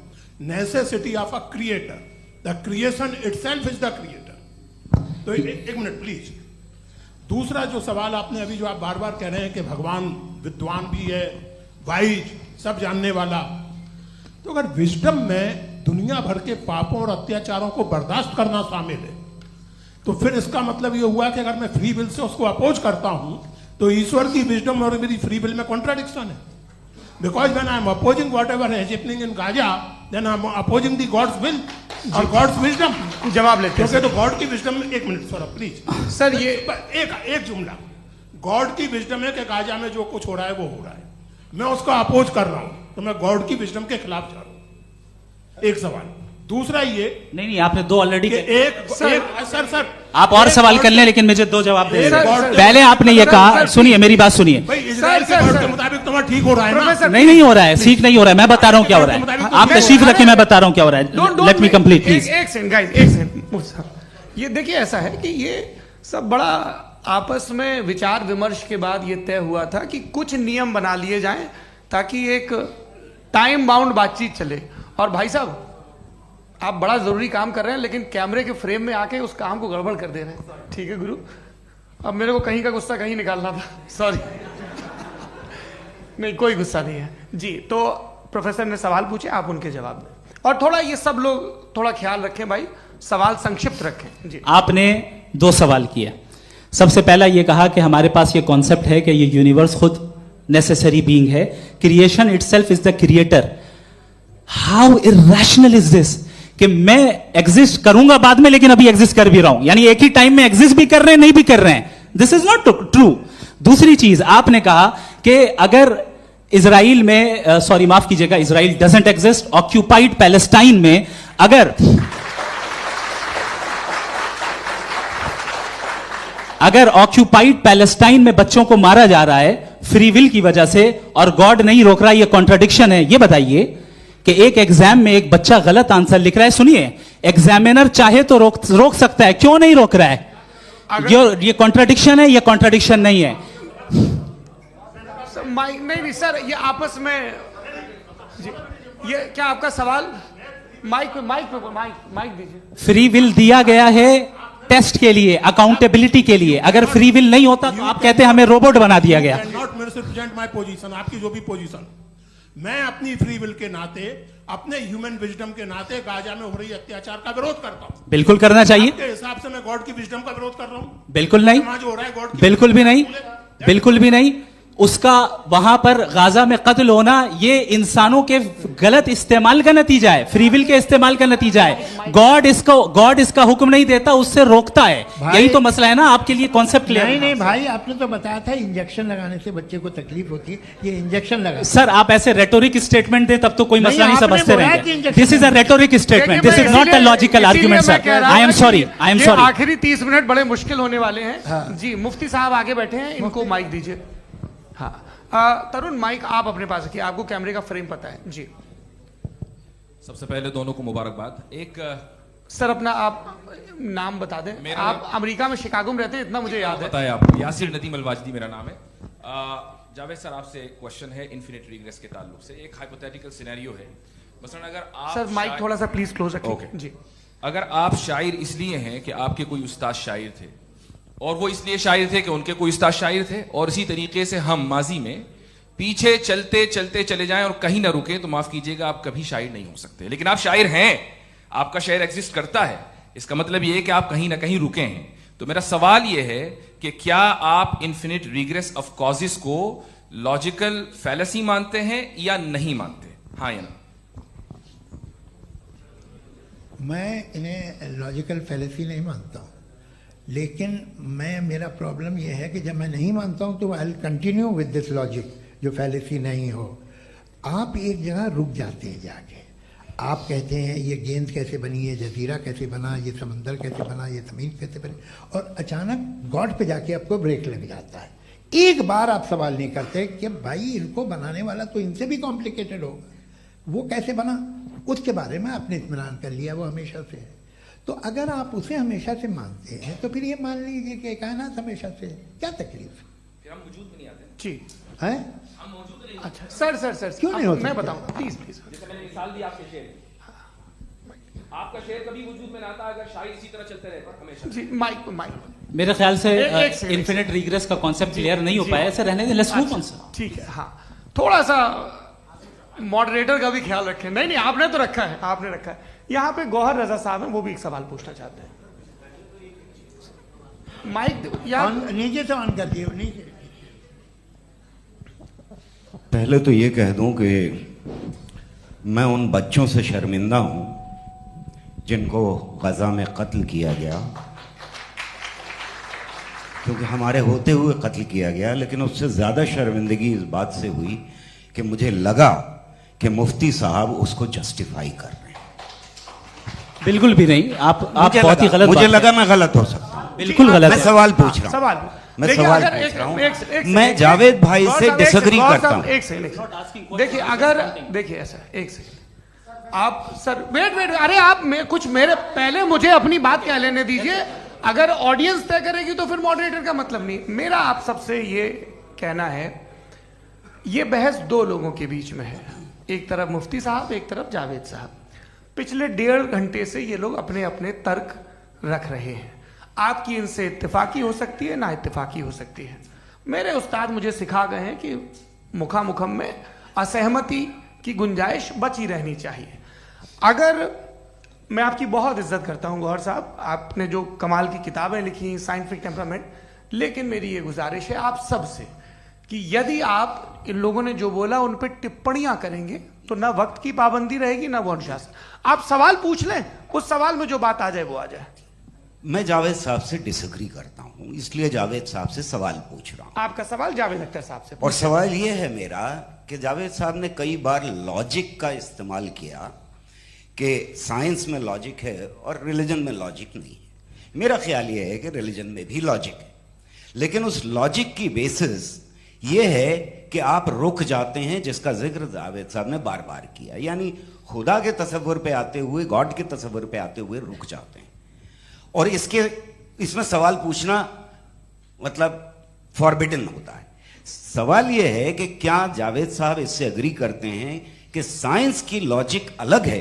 necessity of a creator. The creation itself is the creator. तो एक मिनट प्लीज। दूसरा जो सवाल आपने अभी, जो आप बार बार कह रहे हैं कि भगवान विद्वान भी है, वाइज, सब जानने वाला, तो अगर विजडम में दुनिया भर के पापों और अत्याचारों को बर्दाश्त करना शामिल है, तो फिर इसका मतलब ये हुआ कि अगर मैं फ्री विल से उसको अपोज करता हूं तो ईश्वर की विजडम और मेरी फ्री विल में कॉन्ट्राडिक्शन है। Because when I am opposing whatever is happening in Gaza, then I am opposing the God's will और गॉड्स विजडम। जवाब लेते हैं क्योंकि तो गॉड की विजडम में, एक मिनट सर प्लीज सर, ये एक जुमला, गॉड की विजडम है कि गाजा में जो कुछ हो रहा है वो हो रहा है, मैं उसका अपोज कर रहा हूं, तो मैं गॉड की विजडम के खिलाफ जा रहा हूं। एक सवाल। दूसरा ये नहीं, आपने 2 ऑलरेडी। सर आप और सवाल कर लें, लेकिन मुझे 2 जवाब दे सर, दें। सर, पहले आपने ये सर, कहा, सर, सुनिए मेरी बात सुनिए। भाई, इजराइल के गॉड के मुताबिक तुम्हारा ठीक हो रहा है ना? प्रोफेसर, नहीं हो रहा है, ठीक नहीं हो रहा है, मैं बता रहा हूं क्या हो रहा है। आप तशरीफ रखिए, मैं बता रहा हूं क्या हो रहा है। Let me complete please. एक सेकंड गाइस, एक सेकंड। ये देखिए, ऐसा है कि ये सब बड़ा आपस में विचार विमर्श के बाद ये तय हुआ था कि कुछ नियम बना लिए जाएं ताकि एक टाइम बाउंड बातचीत चले। और भाई साहब, आप बड़ा जरूरी काम कर रहे हैं, लेकिन कैमरे के फ्रेम में आके उस काम को गड़बड़ कर दे रहे हैं। ठीक है गुरु, अब मेरे को कहीं का गुस्सा कहीं निकालना था, सॉरी। नहीं, कोई गुस्सा नहीं है जी। तो प्रोफेसर ने सवाल पूछे, आप उनके जवाब दें, और थोड़ा ये सब लोग थोड़ा ख्याल रखें भाई, सवाल संक्षिप्त रखें जी। आपने 2 सवाल किए। सबसे पहला ये कहा कि हमारे पास ये कॉन्सेप्ट है कि ये यूनिवर्स खुद नेसेसरी बीइंग है, creation itself is the creator. How irrational is this कि मैं एग्जिस्ट करूंगा बाद में, लेकिन अभी एग्जिस्ट कर भी रहा हूं, यानी एक ही टाइम में एग्जिस्ट भी कर रहे हैं, नहीं भी कर रहे हैं। This is not true. दूसरी चीज, आपने कहा कि अगर इजराइल में, सॉरी माफ कीजिएगा, Israel doesn't exist, occupied Palestine में अगर ऑक्यूपाइड पैलेस्टाइन में बच्चों को मारा जा रहा है फ्री विल की वजह से और गॉड नहीं रोक रहा, ये कॉन्ट्रडिक्शन है। ये बताइए कि एक एग्जाम में एक बच्चा गलत आंसर लिख रहा है, सुनिए, एग्जामिनर चाहे तो रोक सकता है, क्यों नहीं रोक रहा है? ये कॉन्ट्रडिक्शन है, ये कॉन्ट्रडिक्शन नहीं है। माइक नहीं सर, ये आपस में जी, ये क्या आपका सवाल? माइक दीजिए। फ्री विल दिया गया है टेस्ट के लिए, अकाउंटेबिलिटी के लिए। अगर फ्री विल नहीं होता तो आप कहते हैं हमें रोबोट बना दिया गया। नॉट मिसरिप्रेजेंट माय पोजीशन, आपकी जो भी पोजीशन, मैं अपनी फ्री विल के नाते, अपने ह्यूमन विजडम के नाते गाजा में हो रही अत्याचार का विरोध करता हूं। बिल्कुल करना चाहिए। आपके हिसाब से मैं गॉड की विजडम का विरोध कर रहा हूं? बिल्कुल नहीं, वहां जो हो रहा है गॉड की बिल्कुल भी नहीं, बिल्कुल भी नहीं। उसका वहां पर गाजा में कत्ल होना ये इंसानों के गलत इस्तेमाल का नतीजा है, फ्री विल के इस्तेमाल का नतीजा है। गॉड इसका हुक्म नहीं देता, उससे रोकता है। यही तो मसला है ना, आपके लिए कॉन्सेप्ट क्लियर? नहीं भाई, आपने तो बताया था इंजेक्शन लगाने से बच्चे को तकलीफ होती है, ये इंजेक्शन लगा। सर आप ऐसे रेटोरिक स्टेटमेंट दे तब तो कोई मसला नहीं, आपने समझते बोला कि रहेंगे। Injection this is a rhetoric statement, this is not a logical argument sir. I am sorry, I am sorry. आखिरी 30 मिनट बड़े मुश्किल होने वाले हैं जी। मुफ्ती साहब आगे बैठे हैं, इनको माइक दीजिए। हाँ, तरुण माइक आप अपने पास रखिए, आपको कैमरे का फ्रेम पता है जी। सबसे पहले दोनों को मुबारकबाद। एक सर अपना आप नाम बता दें। मेरा आप अमेरिका में शिकागो में रहते हैं, इतना मुझे याद है। बताया आपको, यासिर नदीम अलवाजदी मेरा नाम है। जावेद सर, आपसे एक क्वेश्चन है इन्फिनिट रिग्रेस के ताल्लुक से। एक हाइपोथेटिकल सिनेरियो है, मसलन अगर आप सर माइक थोड़ा सा प्लीज क्लोज रखिए। ओके। जी। अगर आप शायर इसलिए हैं कि आपके कोई उस्ताद शायर थे, और वो इसलिए शायर थे कि उनके कोई उस्ताद शायर थे, और इसी तरीके से हम माजी में पीछे चलते चलते चले जाएं और कहीं ना रुके, तो माफ कीजिएगा आप कभी शायर नहीं हो सकते। लेकिन आप शायर हैं, आपका शायर एग्जिस्ट करता है, इसका मतलब ये है कि आप कहीं ना कहीं रुके हैं। तो मेरा सवाल ये है कि क्या आप इन्फिनिट रिग्रेस ऑफ कॉजेस को लॉजिकल फैलेसी मानते हैं या नहीं मानते? हाँ या ना? मैं इन्हें लॉजिकल फैलेसी नहीं मानता हूँ, लेकिन मेरा प्रॉब्लम यह है कि जब मैं नहीं मानता हूँ तो I will continue with this logic जो फैलेसी नहीं हो। आप एक जगह रुक जाते हैं जाके, आप कहते हैं ये गेंद कैसे बनी, ये जजीरा कैसे बना, ये समंदर कैसे बना, ये ज़मीन कैसे बनी, और अचानक गॉड पे जाके आपको ब्रेक लग जाता है। एक बार आप सवाल नहीं करते कि भाई इनको बनाने वाला तो इनसे भी कॉम्प्लिकेटेड होगा, वो कैसे बना, उसके बारे में आपने इत्मीनान कर लिया, वो हमेशा से है। तो अगर आप उसे हमेशा से मानते हैं तो फिर ये मान लीजिए कि कायनात हमेशा से है, क्या तकलीफ फिर हम वजूद में नहीं आते जी है? हम मौजूद नहीं। अच्छा सर क्यों नहीं होता? मैं बताऊंगा, प्लीज प्लीज। जैसे मैंने मिसाल दी आपके शेर, आपका शेर कभी वजूद में ना आता अगर शायर इसी तरह चलते रहते हमेशा। जी माइक मेरे ख्याल से एक सेकंड, इन्फिनिट रिग्रेस का कॉन्सेप्ट क्लियर नहीं हो पाया है। सर रहने दें, लेट्स मूव ऑन सर। ठीक है। हाँ, थोड़ा सा मॉडरेटर का भी ख्याल रखें। नहीं आपने तो रखा है, आपने रखा है। यहाँ पे गौहर रजा साहब हैं, वो भी एक सवाल पूछना चाहते हैं। माइक यार नीचे से ऑन कर दिए नीचे। पहले तो ये कह दूं कि मैं उन बच्चों से शर्मिंदा हूं जिनको गजा में कत्ल किया गया, क्योंकि हमारे होते हुए कत्ल किया गया। लेकिन उससे ज्यादा शर्मिंदगी इस बात से हुई कि मुझे लगा कि मुफ्ती साहब उसको जस्टिफाई कर रहे हैं। बिल्कुल भी नहीं, आप बहुत ही गलत। मुझे लगा मैं गलत हो सकता हूं। बिल्कुल गलत मैं है। सवाल पूछ रहा हूं। सवाल मैं देखिए, सवाल अगर पूछ रहा हूं। एक मैं जावेद भाई से डिसएग्री करता हूं। एक सेकंड देखिए, अगर देखिए ऐसा, एक सेकंड आप सर वेट, अरे आप कुछ मेरे पहले मुझे अपनी बात कह लेने दीजिए। अगर ऑडियंस तय करेगी तो फिर मॉडरेटर का मतलब नहीं। मेरा आप सबसे ये कहना है, ये बहस दो लोगों के बीच में है, एक तरफ मुफ्ती साहब, एक तरफ जावेद साहब। पिछले 1.5 घंटे से ये लोग अपने अपने तर्क रख रहे हैं। आपकी इनसे इत्तेफाकी हो सकती है, ना इत्तेफाकी हो सकती है। मेरे उस्ताद मुझे सिखा गए हैं कि मुखामुखम में असहमति की गुंजाइश बची रहनी चाहिए। अगर मैं आपकी बहुत इज्जत करता हूं गौहर साहब, आपने जो कमाल की किताबें लिखी, साइंटिफिक टेम्परामेंट, लेकिन मेरी ये गुजारिश है आप सबसे कि यदि आप इन लोगों ने जो बोला उन पर टिप्पणियां करेंगे तो ना वक्त की पाबंदी रहेगी, ना वो अनुशासन। आप सवाल पूछ लें, उस सवाल में जो बात आ जाए वो आ जाए। मैं जावेद साहब से डिसएग्री करता हूं, इसलिए जावेद साहब से सवाल पूछ रहा हूं। आपका सवाल जावेद अख्तर साहब से। और सवाल यह है मेरा कि जावेद साहब ने कई बार लॉजिक का इस्तेमाल किया कि साइंस में लॉजिक है और रिलीजन में लॉजिक नहीं है। मेरा ख्याल यह है कि रिलीजन में भी लॉजिक है, लेकिन उस लॉजिक की बेसिस यह है कि आप रुक जाते हैं, जिसका जिक्र जावेद साहब ने बार बार किया, यानी खुदा के तसव्वुर पे आते हुए, गॉड के तसव्वुर पे आते हुए रुक जाते हैं। और इसमें सवाल पूछना मतलब फॉरबिडन होता है। सवाल यह है कि क्या जावेद साहब इससे एग्री करते हैं कि साइंस की लॉजिक अलग है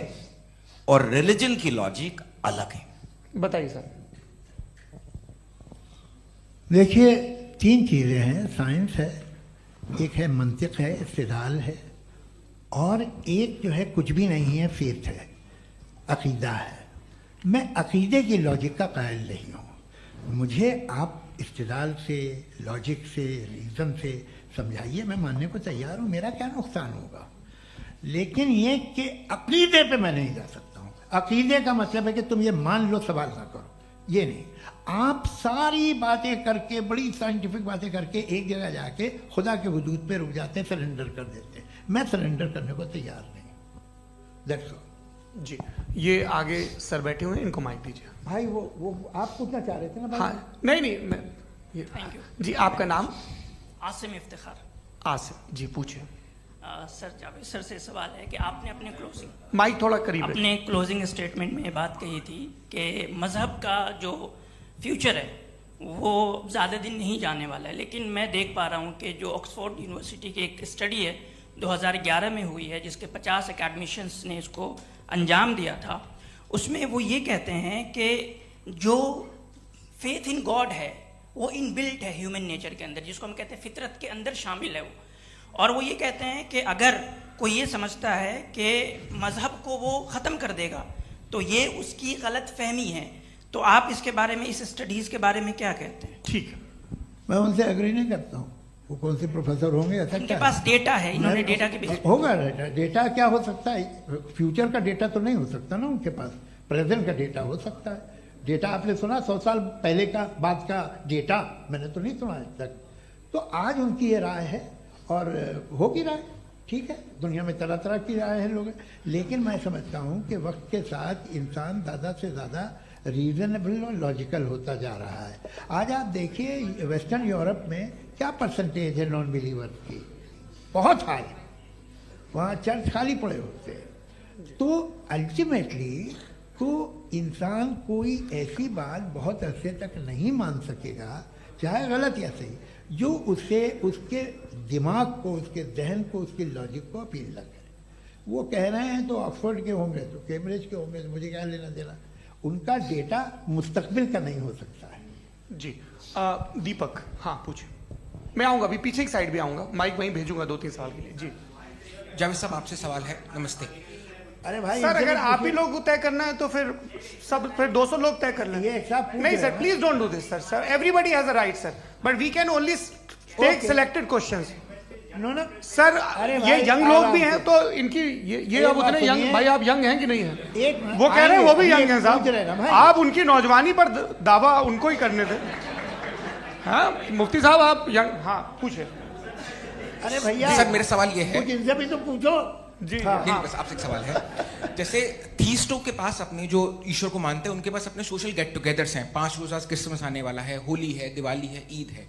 और रिलीजन की लॉजिक अलग है? बताइए सर। देखिए, 3 चीज़ें हैं, साइंस है, एक है मंतिक है, इस्तिदलाल है, और एक जो है कुछ भी नहीं है, फेथ है, अकीदा है। मैं अकीदे की लॉजिक का कायल नहीं हूँ। मुझे आप इस्तिदलाल से, लॉजिक से, रीज़न से समझाइए, मैं मानने को तैयार हूँ, मेरा क्या नुकसान होगा। लेकिन ये कि अकीदे पे मैं नहीं जा सकता हूँ। अकीदे का मतलब है कि तुम ये मान लो, सवाल ना करो, ये नहीं। आप सारी बातें करके, बड़ी साइंटिफिक बातें करके एक जगह जाके खुदा के वजूद पे रुक जाते हैं, सरेंडर कर देते हैं। मैं सरेंडर करने को तैयार नहीं। That's all. जी, ये आगे सर बैठे हुए हैं, इनको माइक दीजिए। भाई वो आप पूछना चाह रहे थे ना भाई? हाँ, नहीं मैं थैंक यू जी। आपका नाम? आसिम इफ्तिखार। आसिम जी, पूछिए। सर जावेद सर से सवाल है कि आपने अपने क्लोजिंग माइक थोड़ा करीब है। अपने क्लोजिंग स्टेटमेंट में ये बात कही थी कि मज़हब का जो फ्यूचर है वो ज़्यादा दिन नहीं जाने वाला है, लेकिन मैं देख पा रहा हूँ कि जो ऑक्सफोर्ड यूनिवर्सिटी की एक स्टडी है 2011 में हुई है, जिसके 50 एकेडमिशियंस ने इसको अंजाम दिया था, उसमें वो ये कहते हैं कि जो फेथ इन गॉड है वो इनबिल्ट है ह्यूमन नेचर के अंदर, जिसको हम कहते हैं फितरत के अंदर शामिल है वो। और वो ये कहते हैं कि अगर कोई ये समझता है कि मज़हब को वो ख़त्म कर देगा तो ये उसकी गलत फहमी है। तो आप इसके बारे में, इस स्टडीज़ के बारे में क्या कहते हैं? ठीक है, मैं उनसे एग्री नहीं करता हूँ। वो कौन से प्रोफेसर होंगे, ऐसा उनके क्या पास डेटा है, इन्होंने डेटा के बेस होगा। डेटा क्या हो सकता है? फ्यूचर का डेटा तो नहीं हो सकता ना उनके पास, प्रेजेंट का डेटा हो सकता है। डेटा आपने सुना 100 साल पहले का बाद का डेटा? मैंने तो नहीं सुना आज तक। तो आज उनकी ये राय है और होगी राय, ठीक है। दुनिया में तरह तरह की राय है लोग, लेकिन मैं समझता हूँ कि वक्त के साथ इंसान ज़्यादा से ज़्यादा रीजनेबल और लॉजिकल होता जा रहा है। आज आप देखिए वेस्टर्न यूरोप में क्या परसेंटेज है नॉन बिलीवर्स की, बहुत हाई। वहाँ चर्च खाली पड़े होते हैं। तो अल्टीमेटली तो इंसान कोई ऐसी बात बहुत अरसे तक नहीं मान सकेगा, चाहे गलत या सही, जो उससे उसके दिमाग को, उसके जहन को, उसके लॉजिक को अपील न करे। वो कह रहे हैं तो ऑक्सफोर्ड के होंगे तो कैम्ब्रिज के होंगे, तो मुझे क्या लेना देना। उनका डेटा मुस्तकबिल का नहीं हो सकता है। जी दीपक, हाँ पूछिए। मैं आऊँगा, अभी पीछे की साइड भी आऊँगा, माइक वहीं भेजूंगा 2-3 साल के लिए। जी जावेद साहब, आपसे सवाल है। नमस्ते। अरे भाई सर, अगर आप ही लोग को तय करना है तो फिर 200 लोग तय कर लें। ये सब नहीं sir, please don't do this sir. Everybody has a right sir, but we can only take selected questions. No sir, ये यंग लोग भी हैं तो इनकी ये अब उतने बात यंग, भाई आप यंग हैं कि नहीं है? एक वो कह रहे हैं वो भी यंग हैं पूछ रहे ना साहब, भाई। आप उनकी नौजवानी पर दावा उनको ही करने दें। हाँ मुफ्ती साहब, आप यंग, हाँ पूछे। अरे भैया सर, मेरा सवाल ये है, कुछ इनसे भी तो पूछो। जी नहीं, बस आपसे एक सवाल है। जैसे थीस्टों के पास, अपने जो ईश्वर को मानते हैं, उनके पास अपने सोशल गेट टुगेदर्स हैं। 5 रोज़ क्रिसमस आने वाला है, होली है, दिवाली है, ईद है।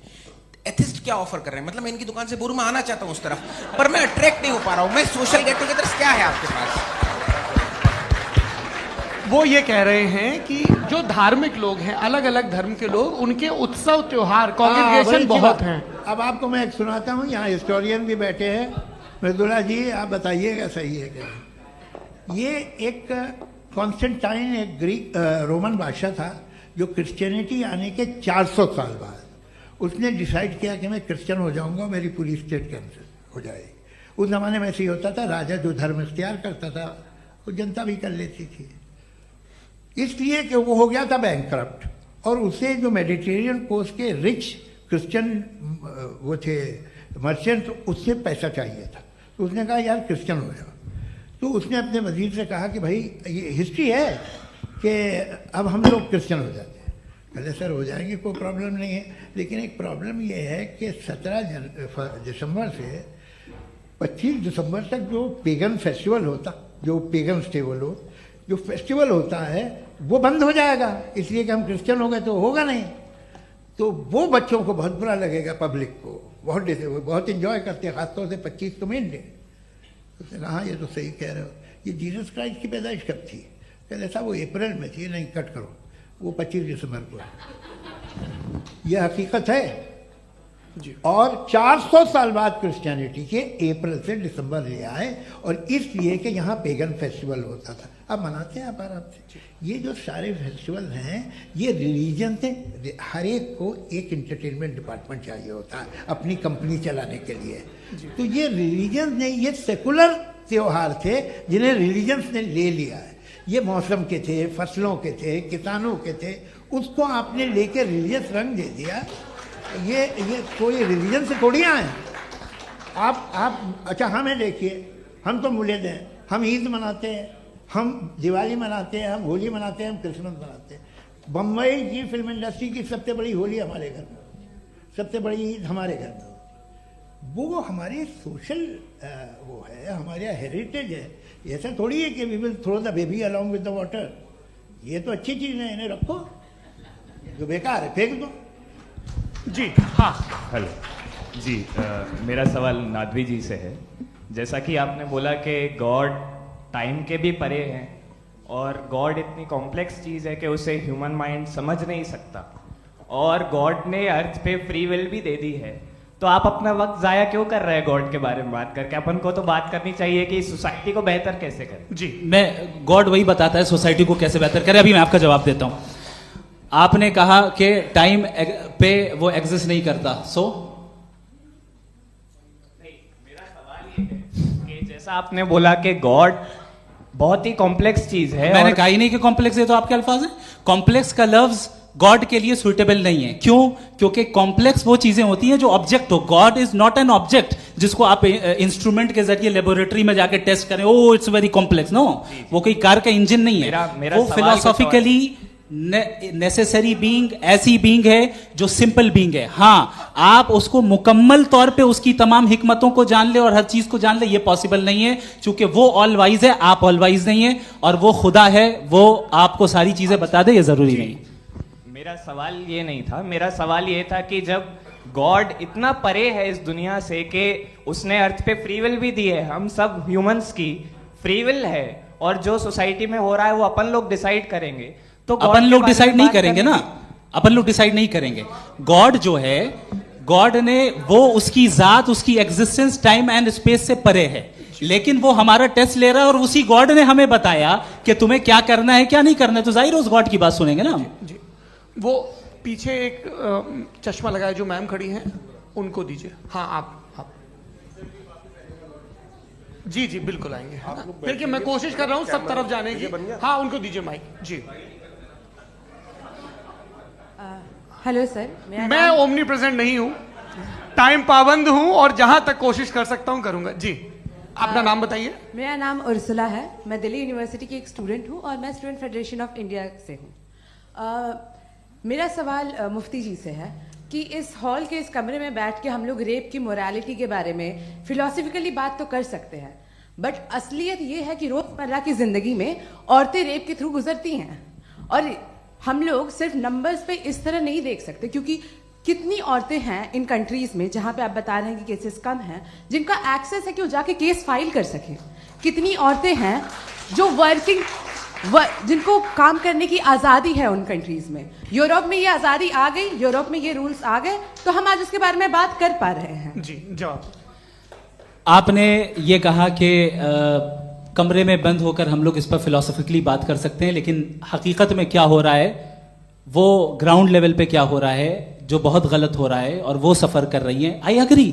एथिस्ट क्या ऑफर कर रहे हैं? मतलब मैं इनकी दुकान से बुरमा आना चाहता हूं उस तरफ, पर मैं अट्रैक्ट नहीं हो पा रहा हूं। मैं सोशल गेट टुगेदर्स क्या है आपके पास? वो ये कह रहे हैं कि जो धार्मिक लोग हैं, अलग अलग धर्म के लोग, उनके उत्सव त्योहार, कॉन्ग्रेगेशन बहुत हैं। अब आपको मैं एक सुनाता हूँ, यहाँ हिस्टोरियन भी बैठे हैं। मृदुला जी, आप बताइएगा सही है क्या? ये एक कॉन्स्टेंटाइन, एक ग्रीक रोमन बादशाह था, जो क्रिश्चियनिटी आने के 400 साल बाद उसने डिसाइड किया कि मैं क्रिश्चियन हो जाऊंगा, मेरी पूरी स्टेट कैंसिल हो जाएगी। उस जमाने में ऐसे ही होता था, राजा जो धर्म इख्तियार करता था वो जनता भी कर लेती थी। इसलिए कि वो हो गया था बैंकक्रप्ट, और उसे जो मेडिटेरियन कोस्ट के रिच क्रिश्चियन वो थे मर्चेंट, उससे पैसा चाहिए था। तो उसने कहा यार क्रिश्चियन हो जाओ। तो उसने अपने वजीर से कहा कि भाई ये हिस्ट्री है कि अब हम लोग क्रिश्चियन हो जाते हैं। कहते सर हो जाएंगे, कोई प्रॉब्लम नहीं है, लेकिन एक प्रॉब्लम ये है कि 17 दिसंबर से 25 दिसंबर तक जो पेगन फेस्टिवल होता, जो पेगन जो फेस्टिवल होता है वो बंद हो जाएगा, इसलिए कि हम क्रिश्चियन हो गए तो होगा नहीं। तो वो बच्चों को बहुत बुरा लगेगा, पब्लिक को बहुत इंजॉय करते हैं, खासतौर से 25 को मेन डे। उसने कहा हाँ ये तो सही कह रहे हो, ये जीसस क्राइस्ट की पैदाइश कब थी? कहते साहब वो अप्रैल में थी। नहीं, कट करो, वो 25 दिसंबर को है। यह हकीकत है जी। और 400 साल बाद क्रिश्चियनिटी के अप्रैल से दिसंबर ले आए, और इसलिए कि यहाँ पेगन फेस्टिवल होता था। अब मनाते हैं आप आराम से। ये जो सारे फेस्टिवल हैं ये रिलीजन से, हर एक को एक इंटरटेनमेंट डिपार्टमेंट चाहिए होता है अपनी कंपनी चलाने के लिए। तो ये रिलीजन ने, ये सेकुलर त्योहार थे जिन्हें रिलीजन्स ने ले लिया है। ये मौसम के थे, फसलों के थे, किसानों के थे, उसको आपने लेके रिलीजियस रंग दे दिया। ये कोई रिलीजन से थोड़ी आए आप। अच्छा हमें देखिए, हम तो मुल्द हैं, हम ईद मनाते हैं, हम दिवाली मनाते हैं, हम होली मनाते हैं, हम क्रिसमस मनाते हैं। बम्बई की फिल्म इंडस्ट्री की सबसे बड़ी होली हमारे घर में, सबसे बड़ी ईद हमारे घर में। वो हमारे सोशल वो है, हमारा हेरिटेज है। ऐसा थोड़ी है कि we will throw the baby along with the water. ये तो अच्छी चीज़ है, इन्हें रखो, जो बेकार है फेंक दो। जी हाँ, हेलो जी, मेरा सवाल नादवी जी से है। जैसा कि आपने बोला कि गॉड टाइम के भी परे हैं और गॉड इतनी कॉम्प्लेक्स चीज़ है कि उसे ह्यूमन माइंड समझ नहीं सकता, और गॉड ने अर्थ पे फ्री विल भी दे दी है, तो आप अपना वक्त ज़ाया क्यों कर रहे हैं गॉड के बारे में बात करके? अपन को तो बात करनी चाहिए कि सोसाइटी को बेहतर कैसे करें। जी, मैं गॉड वही बताता है सोसाइटी को कैसे बेहतर करे। अभी मैं आपका जवाब देता हूं। आपने कहा कि टाइम पे वो एग्जिस्ट नहीं करता, मेरा सवाल ये है कि जैसा आपने बोला कि गॉड बहुत ही कॉम्प्लेक्स चीज है, मैंने और कहा ही नहीं कि कॉम्प्लेक्स है, तो आपके अल्फाज है। कॉम्प्लेक्स का लफ्ज गॉड के लिए सुइटेबल नहीं है। क्यों? क्योंकि कॉम्प्लेक्स वो चीजें होती हैं जो ऑब्जेक्ट हो। God is not an object जिसको आप इंस्ट्रूमेंट के जरिए लेबोरेटरी में जाके टेस्ट करें, oh it's very complex. No, वो कोई कार का इंजन नहीं है। वो फिलोसॉफिकली नेसेसरी बीइंग ऐसी बीइंग है जो सिंपल बीइंग है। हाँ, आप उसको मुकम्मल तौर पे उसकी तमाम हिकमतों को जान ले और हर चीज को जान ले, ये पॉसिबल नहीं है, क्योंकि वो ऑल वाइज है, आप ऑल वाइज नहीं है, और वो खुदा है, वो आपको सारी चीजें बता दे, ये जरूरी नहीं। मेरा सवाल ये नहीं था, मेरा सवाल ये था कि जब गॉड इतना परे है इस दुनिया से कि उसने अर्थ पे फ्री विल भी दी है, हम सब ह्यूमंस की फ्री विल है, और जो सोसाइटी में हो रहा है वो अपन लोग डिसाइड करेंगे, तो अपन लोग डिसाइड नहीं करेंगे ना, अपन लोग डिसाइड नहीं करेंगे। गॉड जो है, गॉड ने वो उसकी जात, उसकी एग्जिस्टेंस टाइम एंड स्पेस से परे है, लेकिन वो हमारा टेस्ट ले रहा है और उसी गॉड ने हमें बताया कि तुम्हें क्या करना है क्या नहीं करना है, तो जाहिर उस गॉड की बात सुनेंगे ना हम। जी, वो पीछे एक चश्मा लगाया जो मैम खड़ी हैं, उनको दीजिए। हाँ, आप जी जी बिल्कुल आएंगे। देखिए, मैं कोशिश कर रहा हूँ सब तरफ जाने की। हाँ, उनको दीजिए माइक। जी, हेलो सर, मैं ओमनी प्रेजेंट नहीं हूँ, टाइम पाबंद हूँ, और जहां तक कोशिश कर सकता हूँ करूंगा। जी, अपना नाम बताइए। मेरा नाम उर्सुला है, मैं दिल्ली यूनिवर्सिटी की एक स्टूडेंट हूँ और मैं स्टूडेंट फेडरेशन ऑफ इंडिया से हूँ। मेरा सवाल मुफ्ती जी से है कि इस हॉल के इस कमरे में बैठ के हम लोग रेप की मोरालिटी के बारे में फिलोसफिकली बात तो कर सकते हैं, बट असलियत ये है कि रोजमर्रा की जिंदगी में औरतें रेप के थ्रू गुजरती हैं, और हम लोग सिर्फ नंबर्स पे इस तरह नहीं देख सकते, क्योंकि कितनी औरतें हैं इन कंट्रीज में जहां पे आप बता रहे हैं कि केसेस कम हैं, जिनका एक्सेस है कि वो जाके केस फाइल कर सकें। कितनी औरतें हैं जो जिनको काम करने की आज़ादी है उन कंट्रीज में। यूरोप में ये आज़ादी आ गई, यूरोप में ये रूल्स आ गए, तो हम आज उसके बारे में बात कर पा रहे हैं। जी, जवाब। आपने ये कहा कि कमरे में बंद होकर हम लोग इस पर फिलोसफिकली बात कर सकते हैं, लेकिन हकीकत में क्या हो रहा है, वो ग्राउंड लेवल पे क्या हो रहा है, जो बहुत गलत हो रहा है, और वो सफर कर रही हैं। आई अग्री,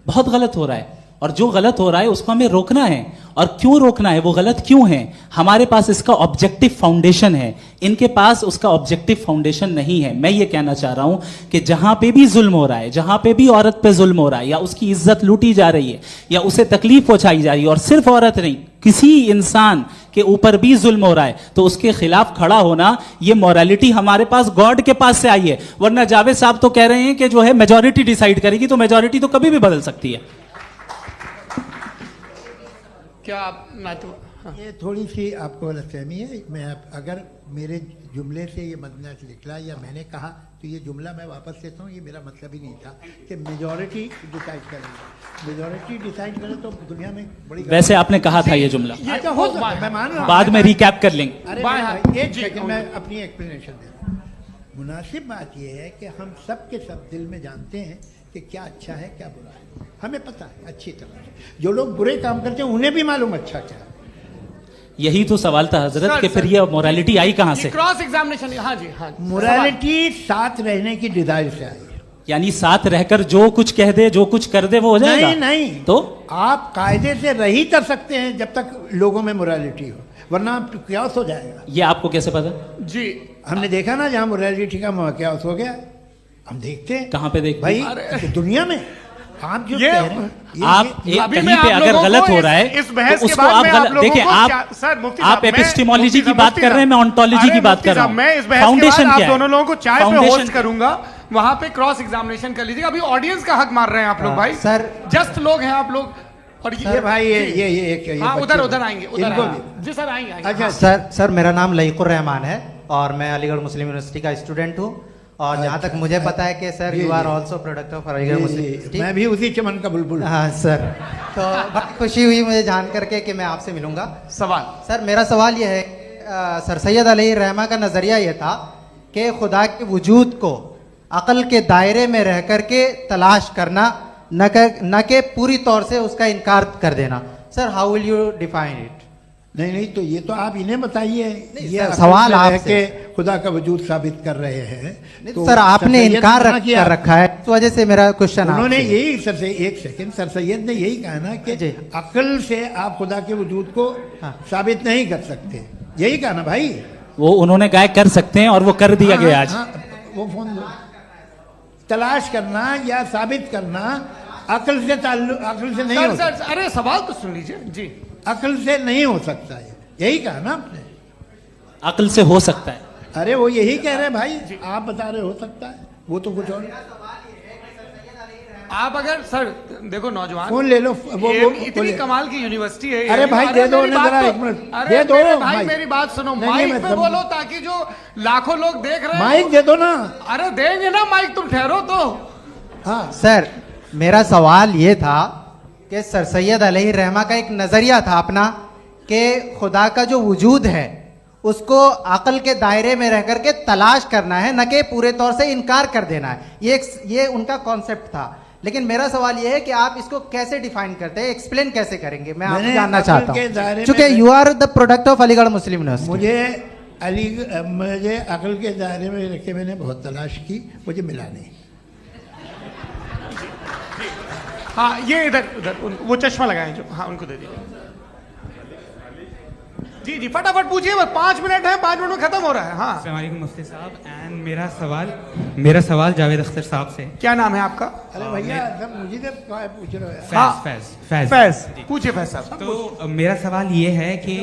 बहुत गलत हो रहा है, और जो गलत हो रहा है उसको हमें रोकना है। और क्यों रोकना है, वो गलत क्यों है? हमारे पास इसका ऑब्जेक्टिव फाउंडेशन है, इनके पास उसका ऑब्जेक्टिव फाउंडेशन नहीं है। मैं ये कहना चाह रहा हूं कि जहां पे भी जुल्म हो रहा है, जहां पे भी औरत पे जुल्म हो रहा है, या उसकी इज्जत लूटी जा रही है, या उसे तकलीफ पहुंचाई जा रही है, और सिर्फ औरत नहीं, किसी इंसान के ऊपर भी जुल्म हो रहा है, तो उसके खिलाफ खड़ा होना, ये मोरालिटी हमारे पास गॉड के पास से आई है। वरना जावेद साहब तो कह रहे हैं कि जो है मेजोरिटी डिसाइड करेगी, तो मेजोरिटी तो कभी भी बदल सकती है। क्या आप ना तो ये थोड़ी सी आपको गलतफहमी है। मैं अगर मेरे जुमले से ये मदना निकला या मैंने कहा, तो ये जुमला मैं वापस लेता हूँ। ये मेरा मतलब ही नहीं था कि मेजॉरिटी डिसाइड करेगी। मेजॉरिटी डिसाइड करे तो दुनिया में बड़ी, वैसे आपने कहा था ये जुमला। अच्छा, हो सकता है, मैं मान रहा हूँ, बाद में रिकैप कर लेंगे। अरे एक सेकंड, मैं अपनी एक्सप्लेनेशन देता हूँ। मुनासिब बात यह है कि हम सब के सब दिल में जानते हैं कि क्या अच्छा है क्या बुरा है, हमें पता है अच्छी तरह से। जो लोग बुरे काम करते हैं उन्हें भी मालूम अच्छा क्या है। यही तो सवाल था हजरत कि फिर ये मोरालिटी आई कहां से? Cross examination. हाँ जी, हाँ, मोरालिटी साथ रहने की डिजायर से आई है। यानी साथ रहकर जो कुछ कह दे, जो कुछ कर दे, वो हो जाएगा? नहीं, तो आप कायदे से रही कर सकते हैं जब तक लोगों में मोरालिटी हो, वरना क्यास हो जाएगा। ये आपको कैसे पता? जी, हमने देखा ना, जहां मोरालिटी का क्यास हो गया, हम देखते हैं। कहां पे देखते भाई? दुनिया में। आप जो कह रहे हैं, आप कहीं पे अगर गलत हो रहा है तो उसको आप गलत देखिए। आप एपिस्टेमोलॉजी की बात कर रहे हैं, मैं ऑन्टोलॉजी की बात कर रहा हूं। मैं इस बहस फाउंडेशन के बाद आप दोनों लोगों को चाय पे होस्ट करूंगा, वहां पे क्रॉस एग्जामिनेशन कर लीजिएगा। अभी ऑडियंस का हक मार रहे हैं आप लोग भाई, सर जस्ट लोग हैं आप लोग। और ये भाई ये हाँ, उधर आएंगे, जी सर आएंगे। अच्छा सर, मेरा नाम लईकुर रहमान है और मैं अलीगढ़ मुस्लिम यूनिवर्सिटी का स्टूडेंट हूँ। और जहाँ तक मुझे पता है कि sir you are also product of Aligarh Muslim University. मैं भी उसी चमन का बुलबुल। हाँ सर, तो बड़ी खुशी हुई मुझे जान करके कि मैं आपसे मिलूंगा। सवाल सर, मेरा सवाल यह है, सर सैयद अलैहिर्रहमा का नज़रिया ये था कि खुदा के वजूद को अक़ल के दायरे में रह करके तलाश करना, न कि पूरी तौर से उसका इनकार कर देना। Sir, how will you define it? नहीं, तो ये तो आप इन्हें बताइए। ये सर, सवाल है आपसे कि खुदा का वजूद साबित कर रहे हैं। तो सर, आपने इनकार कर रखा है, इस वजह से मेरा क्वेश्चन। उन्होंने यही एक सेकंड, सर सैयद ने यही कहा ना कि अकल से आप खुदा के वजूद को साबित नहीं कर सकते, यही कहा ना भाई। वो उन्होंने कहा कर सकते हैं और वो कर दिया गया आज। वो फोन दो। तलाश करना या साबित करना अकल से नहीं हो सकता। अरे सवाल तो सुन लीजिए जी। अकल से नहीं हो सकता है, यही कहा ना आपने। अकल से हो सकता है। अरे वो यही कह रहे हैं भाई, आप बता रहे हो सकता है, वो तो कुछ और। आप अगर सर देखो नौजवान फोन ले लो, वो इतनी कमाल की यूनिवर्सिटी है। अरे भाई दे दो ना जरा, एक मिनट दे दो भाई, मेरी बात सुनो, माइक पे बोलो ताकि जो लाखों लोग देख रहे हैं। माइक दे दो ना। अरे देंगे ना माइक, तुम ठहरो तो। हाँ सर, मेरा सवाल ये था कि सर सैयद अलैहिर्रहमा का एक नजरिया था अपना कि खुदा का जो वजूद है उसको अकल के दायरे में रह करके तलाश करना है, न कि पूरे तौर से इनकार कर देना है। ये उनका कॉन्सेप्ट था। लेकिन मेरा सवाल ये है कि आप इसको कैसे डिफाइन करते हैं, एक्सप्लेन कैसे करेंगे? मैं आपसे जानना चाहता हूँ, क्योंकि you are the product of Aligarh Muslim University. मुझे अकल के दायरे में रखे मैंने बहुत तलाश की, मुझे मिला नहीं। हाँ, ये इधर वो चश्मा लगाए जो, हाँ उनको दे दीजिए। जी फटाफट पूछिए, बस 5 मिनट है, 5 मिनट में खत्म हो रहा है। हाँ, अस्सलाम वालेकुम मुफ्ती साहब। एंड मेरा सवाल जावेद अख्तर साहब से। क्या नाम है आपका? अरे भैया मुझे पूछ रहे हो। फैज पूछिए फैज साहब। तो मेरा सवाल ये है कि